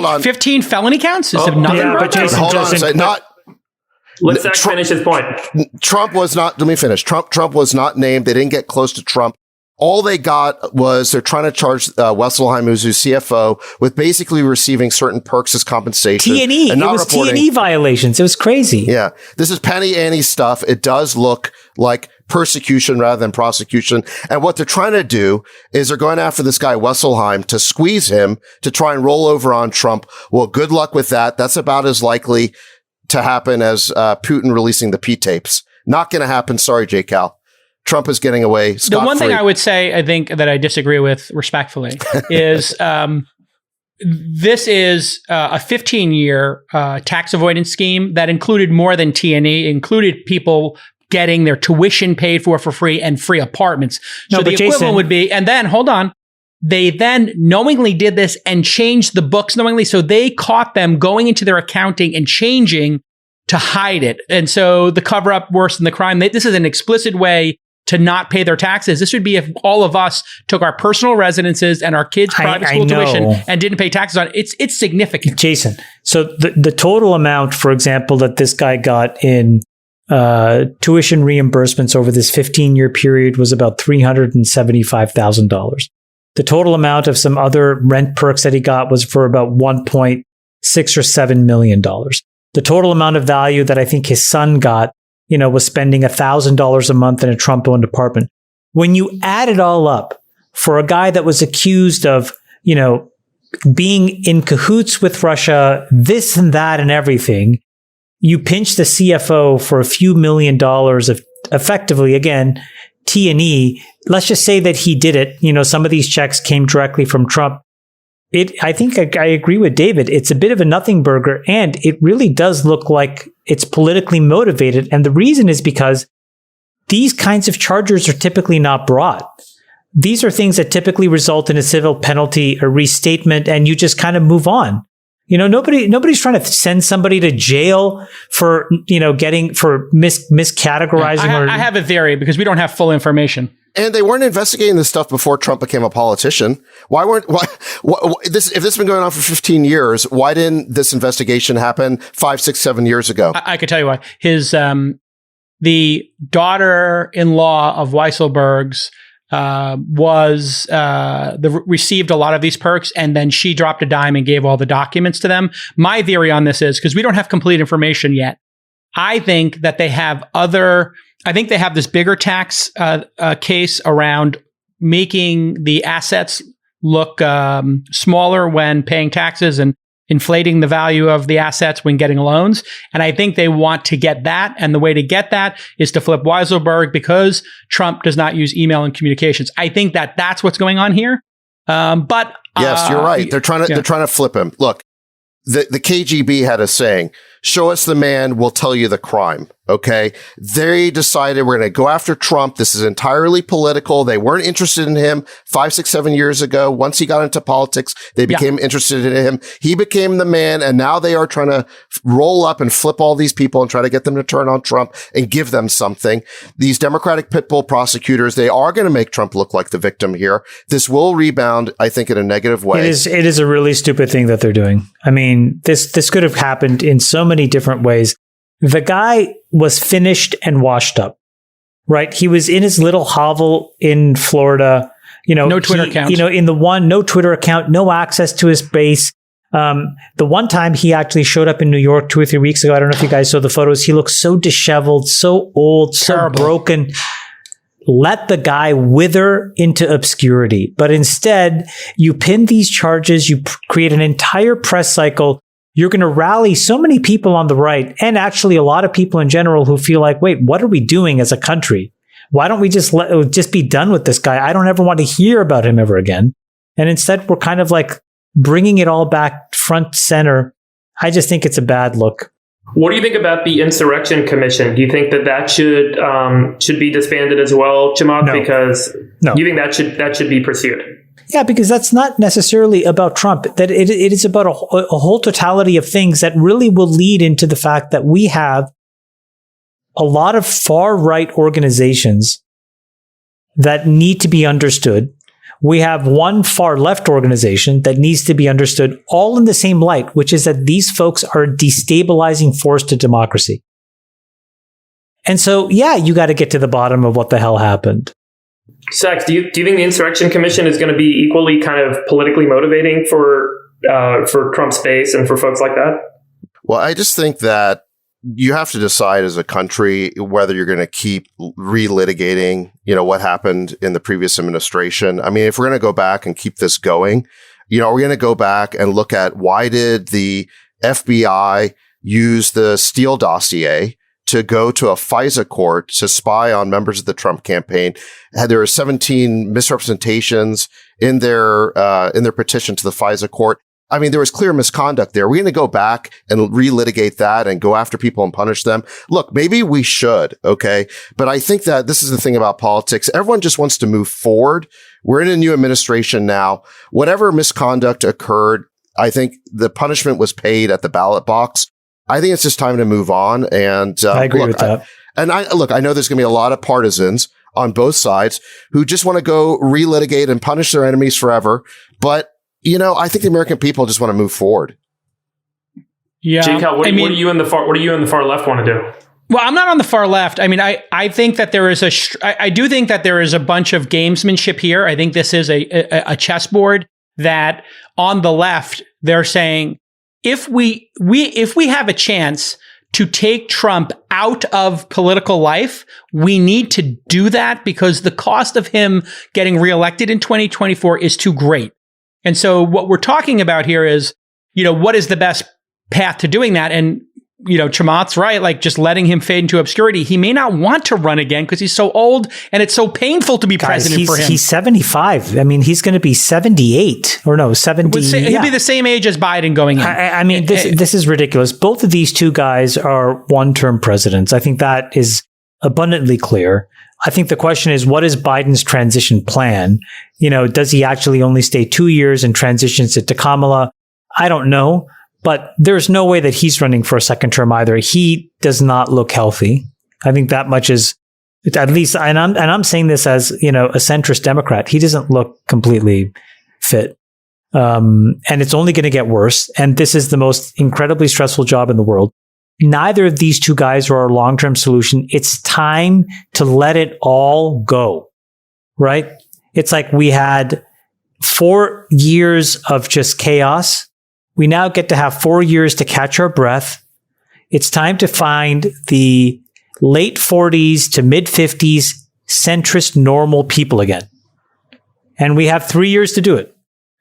B: on, 15 felony counts? Is it nothing burger?
C: But Jason,
D: let's finish his point.
A: Trump was not, let me finish. Trump was not named. They didn't get close to Trump. All they got was they're trying to charge Wesselheim, who's CFO, with basically receiving certain perks as compensation.
C: T&E. It was T&E violations. It was crazy.
A: Yeah. This is penny ante stuff. It does look like persecution rather than prosecution. And what they're trying to do is they're going after this guy, Wesselheim, to squeeze him to try and roll over on Trump. Well, good luck with that. That's about as likely to happen as Putin releasing the P tapes. Not going to happen. Sorry, J. Cal. Trump is getting away scot-free.
B: The one thing I would say, I think, that I disagree with respectfully is this is a 15-year tax avoidance scheme that included more than T&E, included people getting their tuition paid for free and free apartments. So the equivalent would be, and then, hold on, they then knowingly did this and changed the books knowingly. So they caught them going into their accounting and changing to hide it. And so the cover up worse than the crime. This is an explicit way to not pay their taxes. This would be if all of us took our personal residences and our kids' private school tuition and didn't pay taxes on it. It's significant.
C: Jason, so the total amount, for example, that this guy got in tuition reimbursements over this 15-year period was about $375,000. The total amount of some other rent perks that he got was for about $1.6 or $7 million. The total amount of value that I think his son got, was spending $1,000 a month in a Trump-owned apartment. When you add it all up for a guy that was accused of, being in cahoots with Russia, this and that and everything, you pinch the CFO for a few $1 million of effectively, again, T&E. Let's just say that he did it. Some of these checks came directly from Trump. I think I agree with David. It's a bit of a nothing burger, and it really does look like it's politically motivated. And the reason is because these kinds of charges are typically not brought. These are things that typically result in a civil penalty, a restatement, and you just kind of move on. Nobody's trying to send somebody to jail for, miscategorizing.
B: I have a theory because we don't have full information.
A: And they weren't investigating this stuff before Trump became a politician. If this has been going on for 15 years, why didn't this investigation happen 5, 6, 7 years ago?
B: I could tell you why. His, the daughter-in-law of Weisselberg's, received a lot of these perks, and then she dropped a dime and gave all the documents to them. My theory on this is, because we don't have complete information yet, I think that they have this bigger tax case around making the assets look smaller when paying taxes and inflating the value of the assets when getting loans. And I think they want to get that. And the way to get that is to flip Weisselberg because Trump does not use email and communications. I think that that's what's going on here. But
A: yes, you're right. They're trying to flip him. Look, the KGB had a saying, show us the man, we'll tell you the crime. Okay. They decided we're going to go after Trump. This is entirely political. They weren't interested in him 5, 6, 7 years ago. Once he got into politics, they became interested in him. He became the man. And now they are trying to roll up and flip all these people and try to get them to turn on Trump and give them something. These Democratic pit bull prosecutors, they are going to make Trump look like the victim here. This will rebound, I think, in a negative way.
C: It is a really stupid thing that they're doing. I mean, this could have happened in so many different ways. The guy was finished and washed up, right? He was in his little hovel in Florida,
B: no Twitter account,
C: no Twitter account, no access to his base. The one time he actually showed up in New York 2 or 3 weeks ago, I don't know if you guys saw the photos. He looked so disheveled, so old,
B: terrible,
C: so broken. Let the guy wither into obscurity. But instead, you pin these charges, you create an entire press cycle. You're going to rally so many people on the right, and actually a lot of people in general who feel like, wait, what are we doing as a country? Why don't we just be done with this guy? I don't ever want to hear about him ever again. And instead, we're kind of like bringing it all back front center. I just think it's a bad look.
D: What do you think about the Insurrection Commission? Do you think that should be disbanded as well, Chamath?
C: No.
D: Because you think that should be pursued?
C: Yeah, because that's not necessarily about Trump. That it is about a whole totality of things that really will lead into the fact that we have a lot of far-right organizations that need to be understood. We have one far-left organization that needs to be understood, all in the same light, which is that these folks are a destabilizing force to democracy. And so, you got to get to the bottom of what the hell happened.
D: Sachs, do you think the Insurrection Commission is going to be equally kind of politically motivating for Trump's base and for folks like that?
A: Well, I just think that you have to decide as a country whether you're going to keep relitigating, what happened in the previous administration. I mean, if we're going to go back and keep this going, we're going to go back and look at why did the FBI use the Steele dossier to go to a FISA court to spy on members of the Trump campaign. There were 17 misrepresentations in their petition to the FISA court. I mean, there was clear misconduct there. We're going to go back and relitigate that and go after people and punish them. Look, maybe we should, okay? But I think that this is the thing about politics. Everyone just wants to move forward. We're in a new administration now. Whatever misconduct occurred, I think the punishment was paid at the ballot box. I think it's just time to move on. And
C: I agree with that.
A: I know there's going to be a lot of partisans on both sides who just want to go relitigate and punish their enemies forever. But I think the American people just want to move forward.
B: Yeah.
D: Jake, what do you in the far left want to do?
B: Well, I'm not on the far left. I mean, I think that there is I do think that there is a bunch of gamesmanship here. I think this is a chessboard that on the left, they're saying, if we have a chance to take Trump out of political life, we need to do that because the cost of him getting reelected in 2024 is too great. And so what we're talking about here is, what is the best path to doing that? And, Chamath's right, like just letting him fade into obscurity. He may not want to run again because he's so old and it's so painful to be president for him.
C: He's 75. I mean, he's going to be 78 or no, 70.
B: He'll be the same age as Biden going in.
C: I mean, this is ridiculous. Both of these two guys are one-term presidents. I think that is abundantly clear. I think the question is, what is Biden's transition plan? Does he actually only stay 2 years and transitions it to Kamala? I don't know, but there's no way that he's running for a second term either. He does not look healthy. I think that much is, at least, and I'm saying this as, a centrist Democrat. He doesn't look completely fit. And it's only going to get worse. And this is the most incredibly stressful job in the world. Neither of these two guys are our long-term solution. It's time to let it all go, right? It's like we had 4 years of just chaos. We now get to have 4 years to catch our breath. It's time to find the late 40s to mid 50s centrist normal people again. And we have 3 years to do it.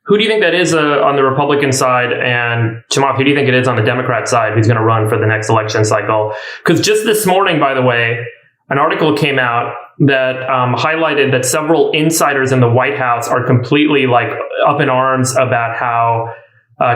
D: Who do you think that is on the Republican side? And Chamath, who do you think it is on the Democrat side who's going to run for the next election cycle? Because just this morning, by the way, an article came out that highlighted that several insiders in the White House are completely up in arms about how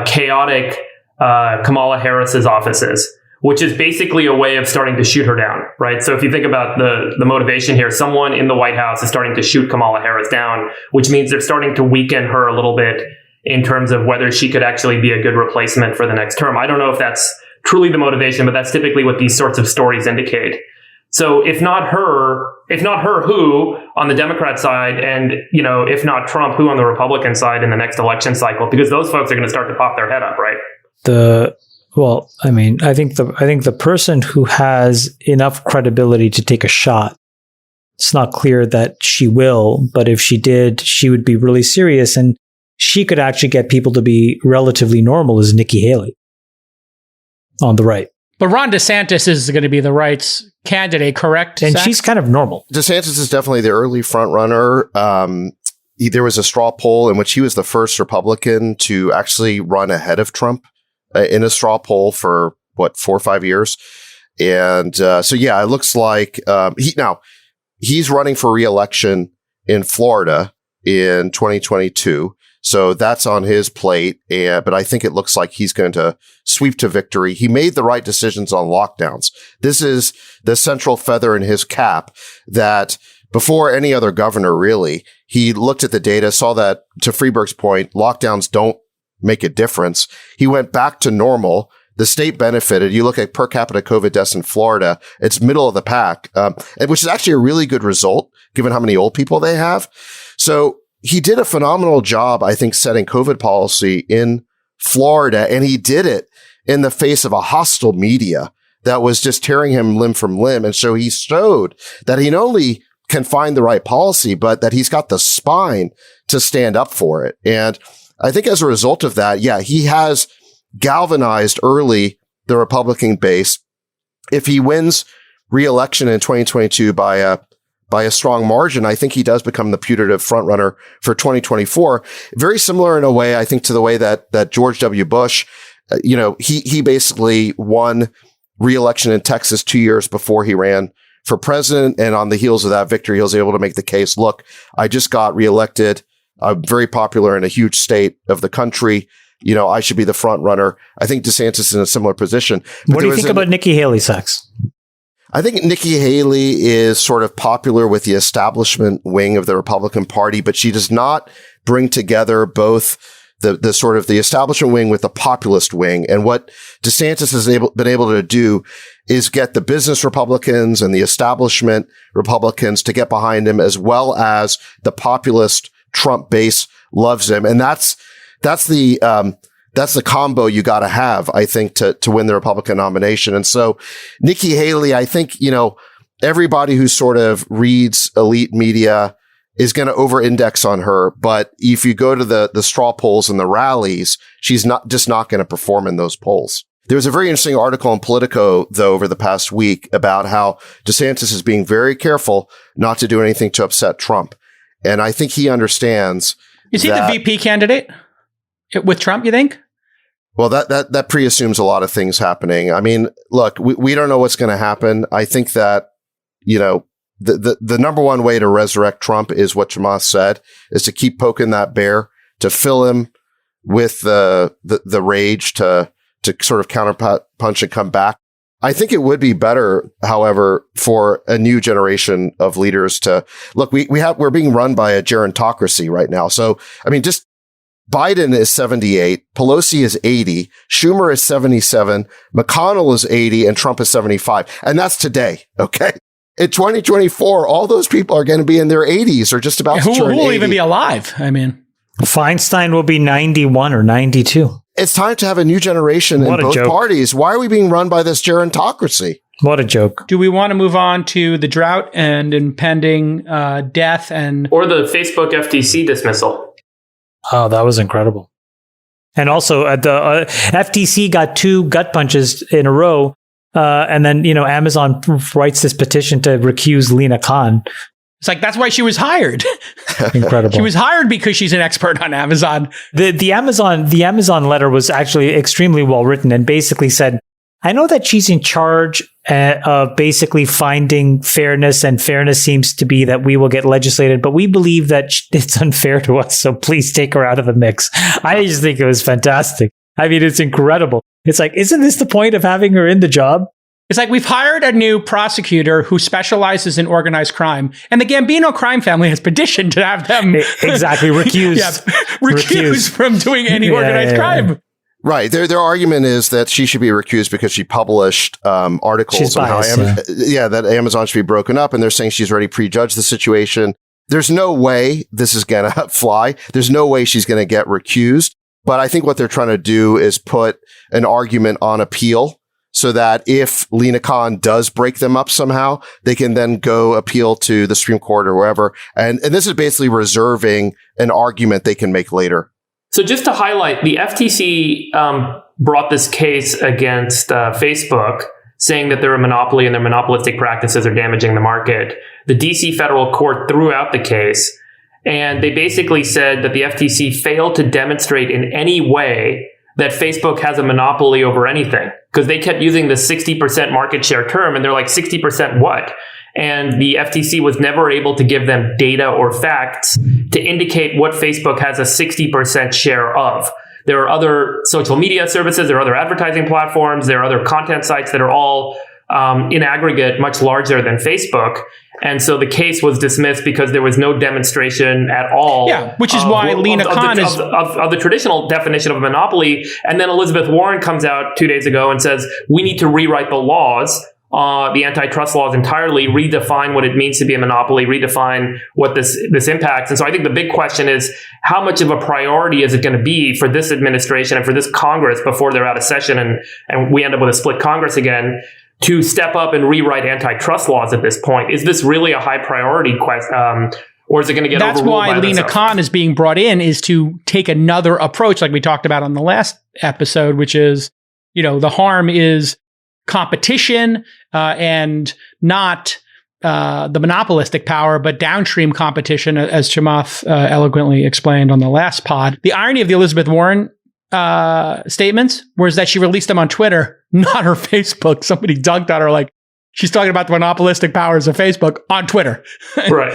D: chaotic Kamala Harris's office is, which is basically a way of starting to shoot her down, right? So if you think about the motivation here, someone in the White House is starting to shoot Kamala Harris down, which means they're starting to weaken her a little bit in terms of whether she could actually be a good replacement for the next term. I don't know if that's truly the motivation, but that's typically what these sorts of stories indicate. So if not her, who on the Democrat side, and if not Trump, who on the Republican side in the next election cycle? Because those folks are going to start to pop their head up, right?
C: Well, I mean, I think the person who has enough credibility to take a shot, it's not clear that she will, but if she did, she would be really serious and she could actually get people to be relatively normal, is Nikki Haley on the right.
B: But Ron DeSantis is going to be the right's candidate, correct?
C: And
B: Zach?
C: she's kind of normal.
A: DeSantis is definitely the early front runner. There was a straw poll in which he was the first Republican to actually run ahead of Trump in a straw poll for 4 or 5 years. And it looks like he's running for re-election in Florida in 2022. So that's on his plate. But I think it looks like he's going to sweep to victory. He made the right decisions on lockdowns. This is the central feather in his cap that before any other governor, really, he looked at the data, saw that, to Freeberg's point, lockdowns don't make a difference. He went back to normal. The state benefited. You look at per capita COVID deaths in Florida, it's middle of the pack, which is actually a really good result given how many old people they have. So he did a phenomenal job, I think, setting COVID policy in Florida, and he did it in the face of a hostile media that was just tearing him limb from limb. And so he showed that he not only can find the right policy, but that he's got the spine to stand up for it. And I think as a result of that, he has galvanized early the Republican base. If he wins re-election in 2022 by a strong margin, I think he does become the putative frontrunner for 2024. Very similar in a way, I think, to the way that George W. Bush, he basically won re-election in Texas 2 years before he ran for president. And on the heels of that victory, he was able to make the case, look, I just got reelected. I'm very popular in a huge state of the country. You know, I should be the front runner. I think DeSantis is in a similar position.
C: What do you think about Nikki Haley, Sachs?
A: I think Nikki Haley is sort of popular with the establishment wing of the Republican Party, but she does not bring together both the sort of the establishment wing with the populist wing. And what DeSantis has been able to do is get the business Republicans and the establishment Republicans to get behind him, as well as the populist Trump base loves him. And that's the combo you got to have, I think, to win the Republican nomination. And so Nikki Haley, I think, you know, everybody who sort of reads elite media is going to over-index on her. But if you go to the straw polls and the rallies, she's not going to perform in those polls. There was a very interesting article in Politico, though, over the past week about how DeSantis is being very careful not to do anything to upset Trump. And I think he understands.
B: Is he the VP candidate with Trump, you think?
A: Well, that pre-assumes a lot of things happening. I mean, look, we don't know what's going to happen. I think that, you know, the number one way to resurrect Trump is what Chamath said, is to keep poking that bear, to fill him with the rage to sort of counterpunch and come back. I think it would be better, however, for a new generation of leaders to look. We're being run by a gerontocracy right now. So, I mean, just Biden is 78, Pelosi is 80, Schumer is 77, McConnell is 80, and Trump is 75. And that's today. Okay. In 2024, all those people are going to be in their 80s or just about to turn 80. Who will
B: even be alive? I mean,
C: Feinstein will be 91 or 92.
A: It's time to have a new generation in both parties. Why are we being run by this gerontocracy?
C: What a joke.
B: Do we want to move on to the drought and impending death or
D: the Facebook FTC dismissal?
C: Oh, that was incredible. And also, the FTC got 2 gut punches in a row. And then, you know, Amazon writes this petition to recuse Lina Khan.
B: It's like, that's why she was hired.
C: Incredible.
B: She was hired because she's an expert on Amazon.
C: The Amazon letter was actually extremely well written and basically said, I know that she's in charge of basically finding fairness, and fairness seems to be that we will get legislated, but we believe that it's unfair to us. So please take her out of the mix. I just think it was fantastic. I mean, it's incredible. It's like, isn't this the point of having her in the job?
B: It's like, we've hired a new prosecutor who specializes in organized crime, and the Gambino crime family has petitioned to have them
C: exactly recused.
B: recused from doing any organized crime.
A: Right. Their argument is that she should be recused because she published articles on how that Amazon should be broken up, and they're saying she's already prejudged the situation. There's no way this is going to fly. There's no way she's going to get recused. But I think what they're trying to do is put an argument on appeal, so that if Lina Khan does break them up somehow, they can then go appeal to the Supreme Court or wherever. And this is basically reserving an argument they can make later.
D: So just to highlight, the FTC brought this case against Facebook, saying that they're a monopoly and their monopolistic practices are damaging the market. The DC federal court threw out the case, and they basically said that the FTC failed to demonstrate in any way that Facebook has a monopoly over anything, because they kept using the 60% market share term, and they're like, 60% what? And the FTC was never able to give them data or facts to indicate what Facebook has a 60% share of. There are other social media services, there are other advertising platforms, there are other content sites that are all in aggregate much larger than Facebook. And so the case was dismissed because there was no demonstration at all.
B: Yeah, which is why Lina Khan is
D: of the traditional definition of a monopoly. And then Elizabeth Warren comes out 2 days ago and says, we need to rewrite the laws, the antitrust laws entirely, redefine what it means to be a monopoly, redefine what this impacts. And so I think the big question is, how much of a priority is it going to be for this administration and for this Congress before they're out of session and we end up with a split Congress again, to step up and rewrite antitrust laws at this point? Is this really a high priority question? Or is it going to get overruled?
B: That's why Lina Khan is being brought in, is to take another approach, like we talked about on the last episode, which is, you know, the harm is competition and not the monopolistic power, but downstream competition, as Chamath eloquently explained on the last pod. The irony of the Elizabeth Warren statements, whereas that she released them on Twitter, not her Facebook. Somebody dunked on her like she's talking about the monopolistic powers of Facebook on Twitter.
D: Right.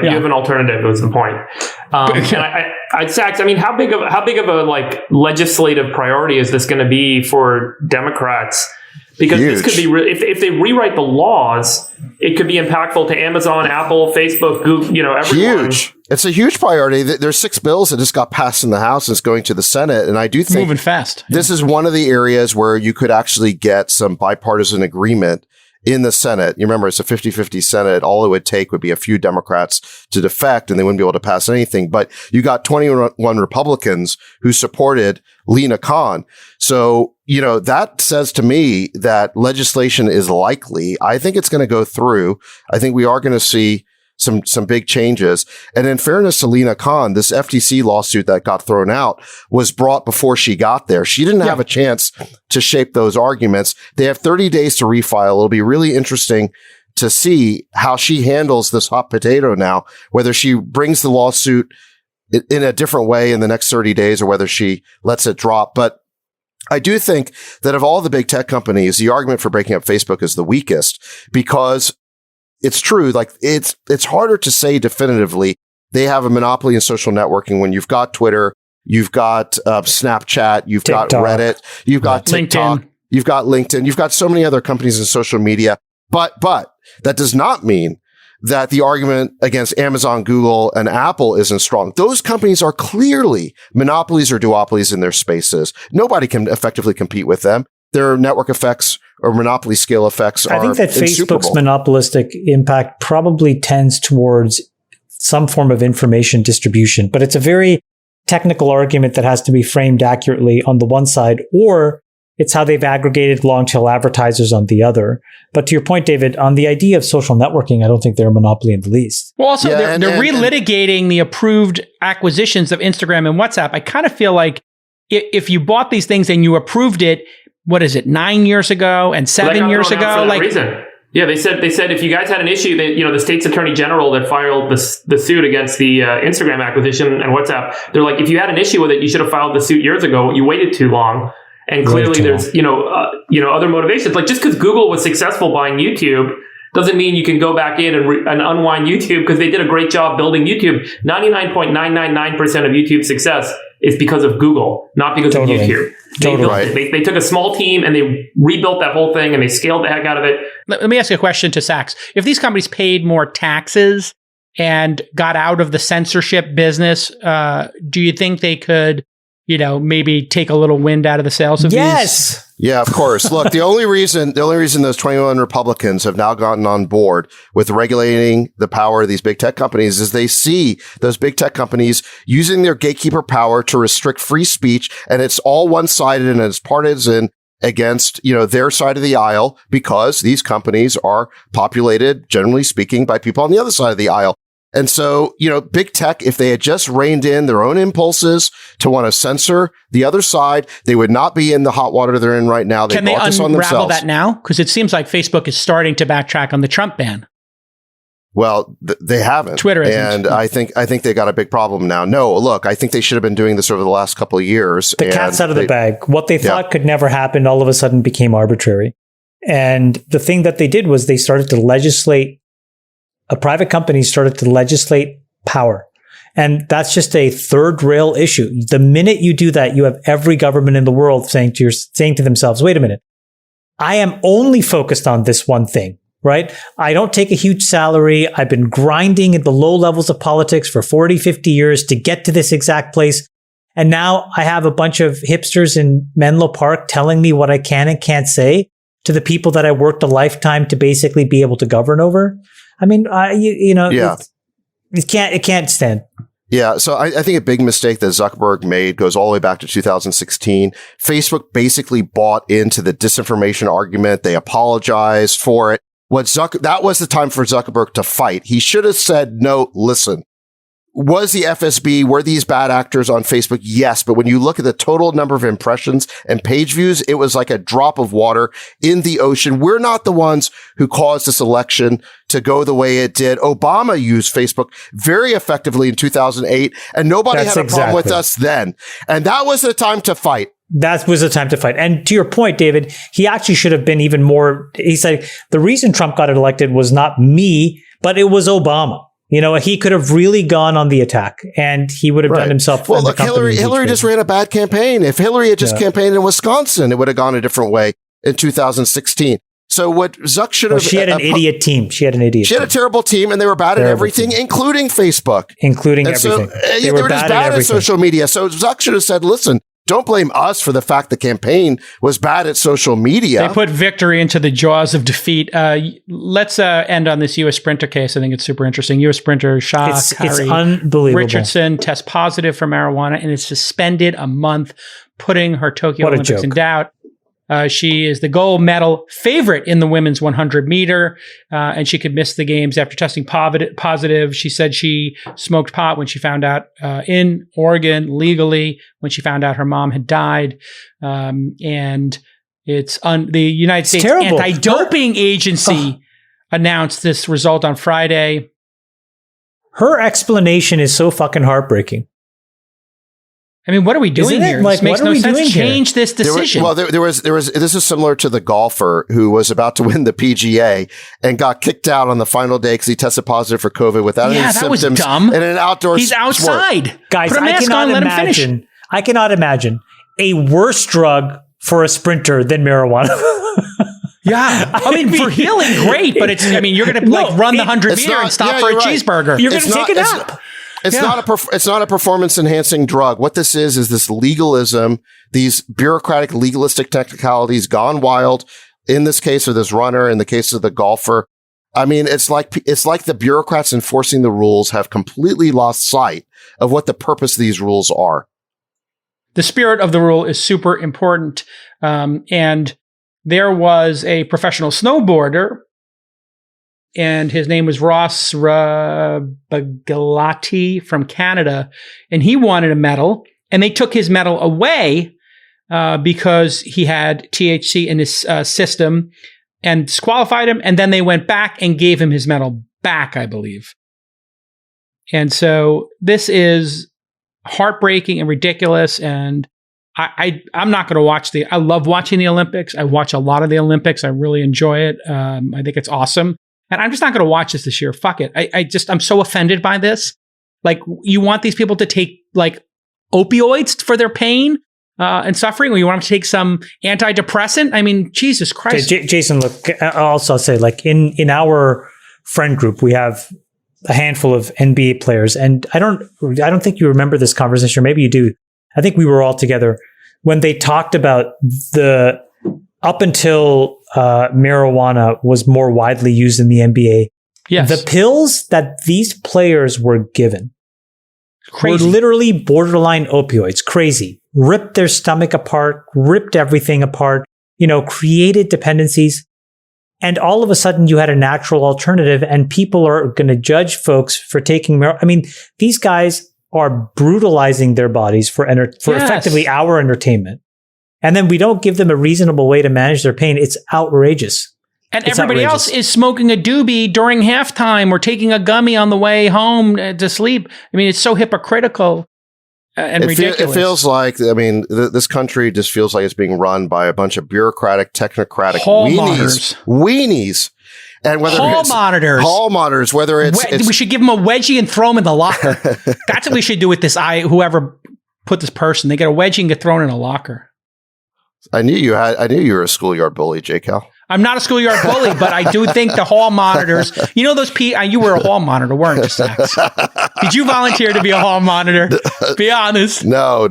D: Yeah. You have an alternative. Was the point? Sachs, I mean, how big of a like legislative priority is this going to be for Democrats? Because
A: Huge.
D: this could be if they rewrite the laws, it could be impactful to Amazon, Apple, Facebook, Google, everyone.
A: Huge. It's a huge priority. There's 6 bills that just got passed in the House and it's going to the Senate. And I do think
B: moving fast.
A: This is one of the areas where you could actually get some bipartisan agreement in the Senate. You remember, it's a 50-50 Senate. All it would take would be a few Democrats to defect and they wouldn't be able to pass anything. But you got 21 Republicans who supported Lina Khan. So, that says to me that legislation is likely. I think it's going to go through. I think we are going to see some big changes. And in fairness to Lina Khan, this FTC lawsuit that got thrown out was brought before she got there. She didn't have a chance to shape those arguments. They have 30 days to refile. It'll be really interesting to see how she handles this hot potato now, whether she brings the lawsuit in a different way in the next 30 days or whether she lets it drop. But I do think that of all the big tech companies, the argument for breaking up Facebook is the weakest because it's true. Like it's harder to say definitively they have a monopoly in social networking when you've got Twitter, you've got Snapchat, you've
C: TikTok.
A: got Reddit, you've got TikTok,
B: LinkedIn.
A: You've got LinkedIn, you've got so many other companies in social media. But that does not mean that the argument against Amazon, Google, and Apple isn't strong. Those companies are clearly monopolies or duopolies in their spaces. Nobody can effectively compete with them. Their network effects or monopoly scale effects are
C: I think that
A: insuperable.
C: Facebook's monopolistic impact probably tends towards some form of information distribution, but it's a very technical argument that has to be framed accurately on the one side, or it's how they've aggregated long-tail advertisers on the other. But to your point, David, on the idea of social networking, I don't think they're a monopoly in the least.
B: Well, also, they're relitigating the approved acquisitions of Instagram and WhatsApp. I kind of feel like if you bought these things and you approved it, 9 years ago and 7 years ago?
D: Yeah, they said if you guys had an issue, that the state's attorney general that filed the suit against the Instagram acquisition and WhatsApp, they're like, if you had an issue with it, you should have filed the suit years ago. You waited too long. And clearly there's, other motivations. Like just because Google was successful buying YouTube doesn't mean you can go back in and unwind YouTube because they did a great job building YouTube. 99.999% of YouTube's success is because of Google, not because of YouTube. They took a small team and they rebuilt that whole thing and they scaled the heck out of it.
B: Let me ask you a question to Sachs. If these companies paid more taxes and got out of the censorship business, do you think they could maybe take a little wind out of the sails of these?
A: Yeah, of course. Look, the only reason those 21 Republicans have now gotten on board with regulating the power of these big tech companies is they see those big tech companies using their gatekeeper power to restrict free speech. And it's all one-sided and it's partisan against, their side of the aisle because these companies are populated, generally speaking, by people on the other side of the aisle. And so, big tech, if they had just reined in their own impulses to want to censor the other side, they would not be in the hot water they're in right now.
B: Can they unravel that now? Because it seems like Facebook is starting to backtrack on the Trump ban.
A: Well, they haven't.
B: Twitter isn't.
A: And I think they got a big problem now. No, look, I think they should have been doing this over the last couple of years.
C: The cat's out of the bag. What they thought could never happen all of a sudden became arbitrary. And the thing that they did was they started to legislate. A private company started to legislate power. And that's just a third rail issue. The minute you do that, you have every government in the world saying to themselves, wait a minute, I am only focused on this one thing, right? I don't take a huge salary. I've been grinding at the low levels of politics for 40, 50 years to get to this exact place. And now I have a bunch of hipsters in Menlo Park telling me what I can and can't say to the people that I worked a lifetime to basically be able to govern over. I mean, it can't stand.
A: Yeah. So I think a big mistake that Zuckerberg made goes all the way back to 2016. Facebook basically bought into the disinformation argument. They apologized for it. That was the time for Zuckerberg to fight. He should have said, no, listen, Was the FSB, were these bad actors on Facebook? Yes. But when you look at the total number of impressions and page views, it was like a drop of water in the ocean. We're not the ones who caused this election to go the way it did. Obama used Facebook very effectively in 2008, and nobody had a problem with us then. And that was the time to fight.
C: That was the time to fight. And to your point, David, he actually should have been even more. He said the reason Trump got elected was not me, but it was Obama. You know, he could have really gone on the attack, and he would have done himself.
A: Well, look, Hillary just ran a bad campaign. If Hillary had just campaigned in Wisconsin, it would have gone a different way in 2016. So what Zuck should have...
C: she had an idiot team. She had a terrible team,
A: and they were bad at everything, including Facebook.
C: Including everything.
A: So, they were just bad at social media. So Zuck should have said, listen, don't blame us for the fact the campaign was bad at social media.
B: They put victory into the jaws of defeat. Let's end on this U.S. Sprinter case. I think it's super interesting. U.S. Sprinter Sha'Carri Richardson tests positive for marijuana and is suspended a month, putting her Tokyo Olympics in doubt. She is the gold medal favorite in the women's 100 meter, and she could miss the games after testing positive. She said she smoked pot when she found out in Oregon legally when she found out her mom had died. And it's the United States Anti-Doping Agency announced this result on Friday.
C: Her explanation is so fucking heartbreaking.
B: I mean, what are we doing here?
C: Like,
B: this makes no sense. Change this decision.
A: There was. This is similar to the golfer who was about to win the PGA and got kicked out on the final day because he tested positive for COVID without any symptoms.
B: That was dumb.
A: In an outdoor
B: He's outside.
A: Sport.
C: Guys, I cannot imagine a worse drug for a sprinter than marijuana.
B: Yeah. I mean, for healing, great, but you're going to run the 100 meter and stop for a cheeseburger.
C: You're going to take a nap.
A: It's not a performance enhancing drug. What this is this legalism, these bureaucratic legalistic technicalities gone wild. In this case of this runner, in the case of the golfer. I mean, it's like the bureaucrats enforcing the rules have completely lost sight of what the purpose of these rules are.
B: The spirit of the rule is super important. And there was a professional snowboarder, and his name was Ross Bagalati from Canada, and he wanted a medal, and they took his medal away because he had THC in his system and disqualified him, and then they went back and gave him his medal back, I believe. And so this is heartbreaking and ridiculous, and I'm not going to watch I love watching the Olympics. I watch a lot of the Olympics. I really enjoy it. I think it's awesome. And I'm just not going to watch this year. Fuck it. I'm so offended by this. Like, you want these people to take like opioids for their pain and suffering, or you want them to take some antidepressant? I mean, Jesus Christ.
C: Jason, look, I'll say, like, in our friend group, we have a handful of NBA players, and I don't think you remember this conversation, or maybe you do. I think we were all together when they talked about up until marijuana was more widely used in the NBA.
B: Yes.
C: The pills that these players were given were literally borderline opioids. Crazy. Ripped their stomach apart, ripped everything apart, created dependencies. And all of a sudden you had a natural alternative, and people are going to judge folks for taking marijuana. I mean, these guys are brutalizing their bodies for effectively our entertainment. And then we don't give them a reasonable way to manage their pain. It's outrageous.
B: And everybody else is smoking a doobie during halftime or taking a gummy on the way home to sleep. I mean, it's so hypocritical and ridiculous.
A: It feels like, this country just feels like it's being run by a bunch of bureaucratic, technocratic weenies. And whether hall monitors, whether it's
B: we should give them a wedgie and throw them in the locker. That's what we should do with this. Whoever put this person, they get a wedgie and get thrown in a locker.
A: I knew you were a schoolyard bully, J. Cal.
B: I'm not a schoolyard bully, but I do think the hall monitors, those you were a hall monitor, weren't you, Sax? Did you volunteer to be a hall monitor? Be honest.
A: No.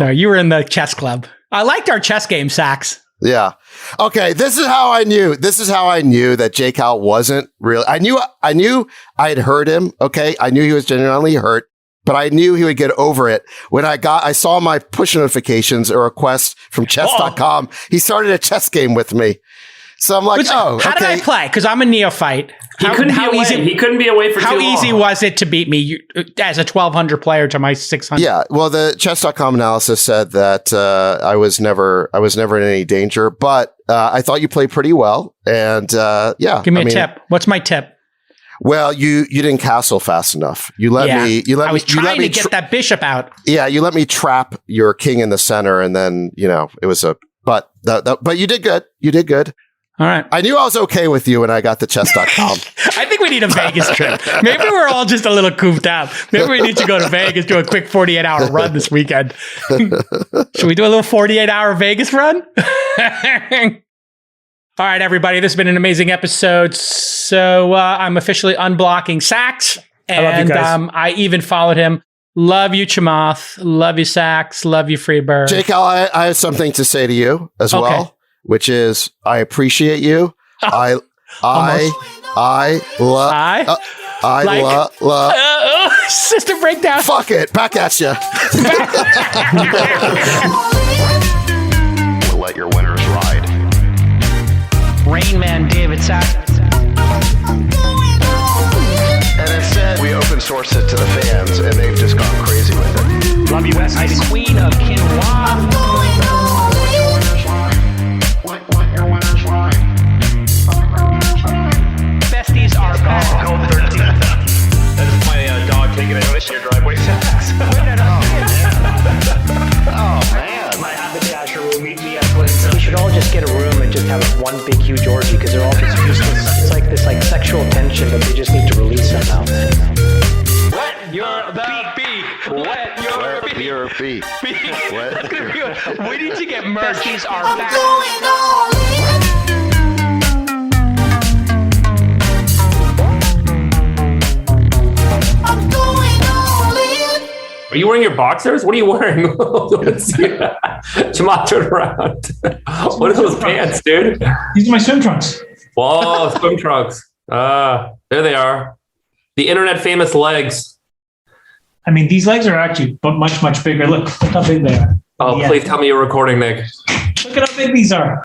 B: You were in the chess club. I liked our chess game, Sax.
A: Yeah. Okay. This is how I knew that J. Cal wasn't real. I knew I had heard him. Okay. I knew he was genuinely hurt, but I knew he would get over it when I saw my push notifications, a request from chess.com. He started a chess game with me. So I'm like,
B: How did I play? Because I'm a neophyte.
D: He couldn't be away for too long.
B: How easy was it to beat me as a 1,200 player to my 600?
A: Yeah, well, the chess.com analysis said that I was never in any danger, but I thought you played pretty well. And yeah,
B: give me a tip. What's my tip?
A: Well, you didn't castle fast enough. I was
B: trying to get that bishop out.
A: Yeah, you let me trap your king in the center, and then it was but you did good. You did good.
B: All right.
A: I knew I was okay with you when I got the chess.com.
B: I think we need a Vegas trip. Maybe we're all just a little cooped out. Maybe we need to go to Vegas, do a quick 48-hour run this weekend. Should we do a little 48-hour Vegas run? All right, everybody. This has been an amazing episode. So I'm officially unblocking Sachs. And
C: I love you guys.
B: I even followed him. Love you, Chamath. Love you, Sachs. Love you, Freebird.
A: Jake, I have something to say to you as well, which is I appreciate you. I love
B: System breakdown.
A: Fuck it. Back at you. We'll let your winners ride.
B: Rain Man David Sachs.
A: And instead, we open source it to the fans, and they've just gone crazy with it.
B: Love you, Bestie. Queen of Quinoa. Besties are gone.
F: Go 13. That is my dog taking a notice in your driveway.
A: Oh, man.
F: My haberdasher will meet me at Blitz.
G: We should all just get a room and just have one big huge orgy because they're all just useless. It's like this sexual tension that they just need to release somehow.
F: Wet your beak. Wet your beak.
B: We need to get merch. Besties are back.
D: Are you wearing your boxers? What are you wearing? Chamath, turn around. What are those pants, dude?
H: These are my swim trunks.
D: Whoa, swim trunks. There they are. The internet famous legs.
H: I mean, these legs are actually much, much bigger. Look how big they are.
D: Oh, please tell me you're recording, Nick.
H: Look at how big these are.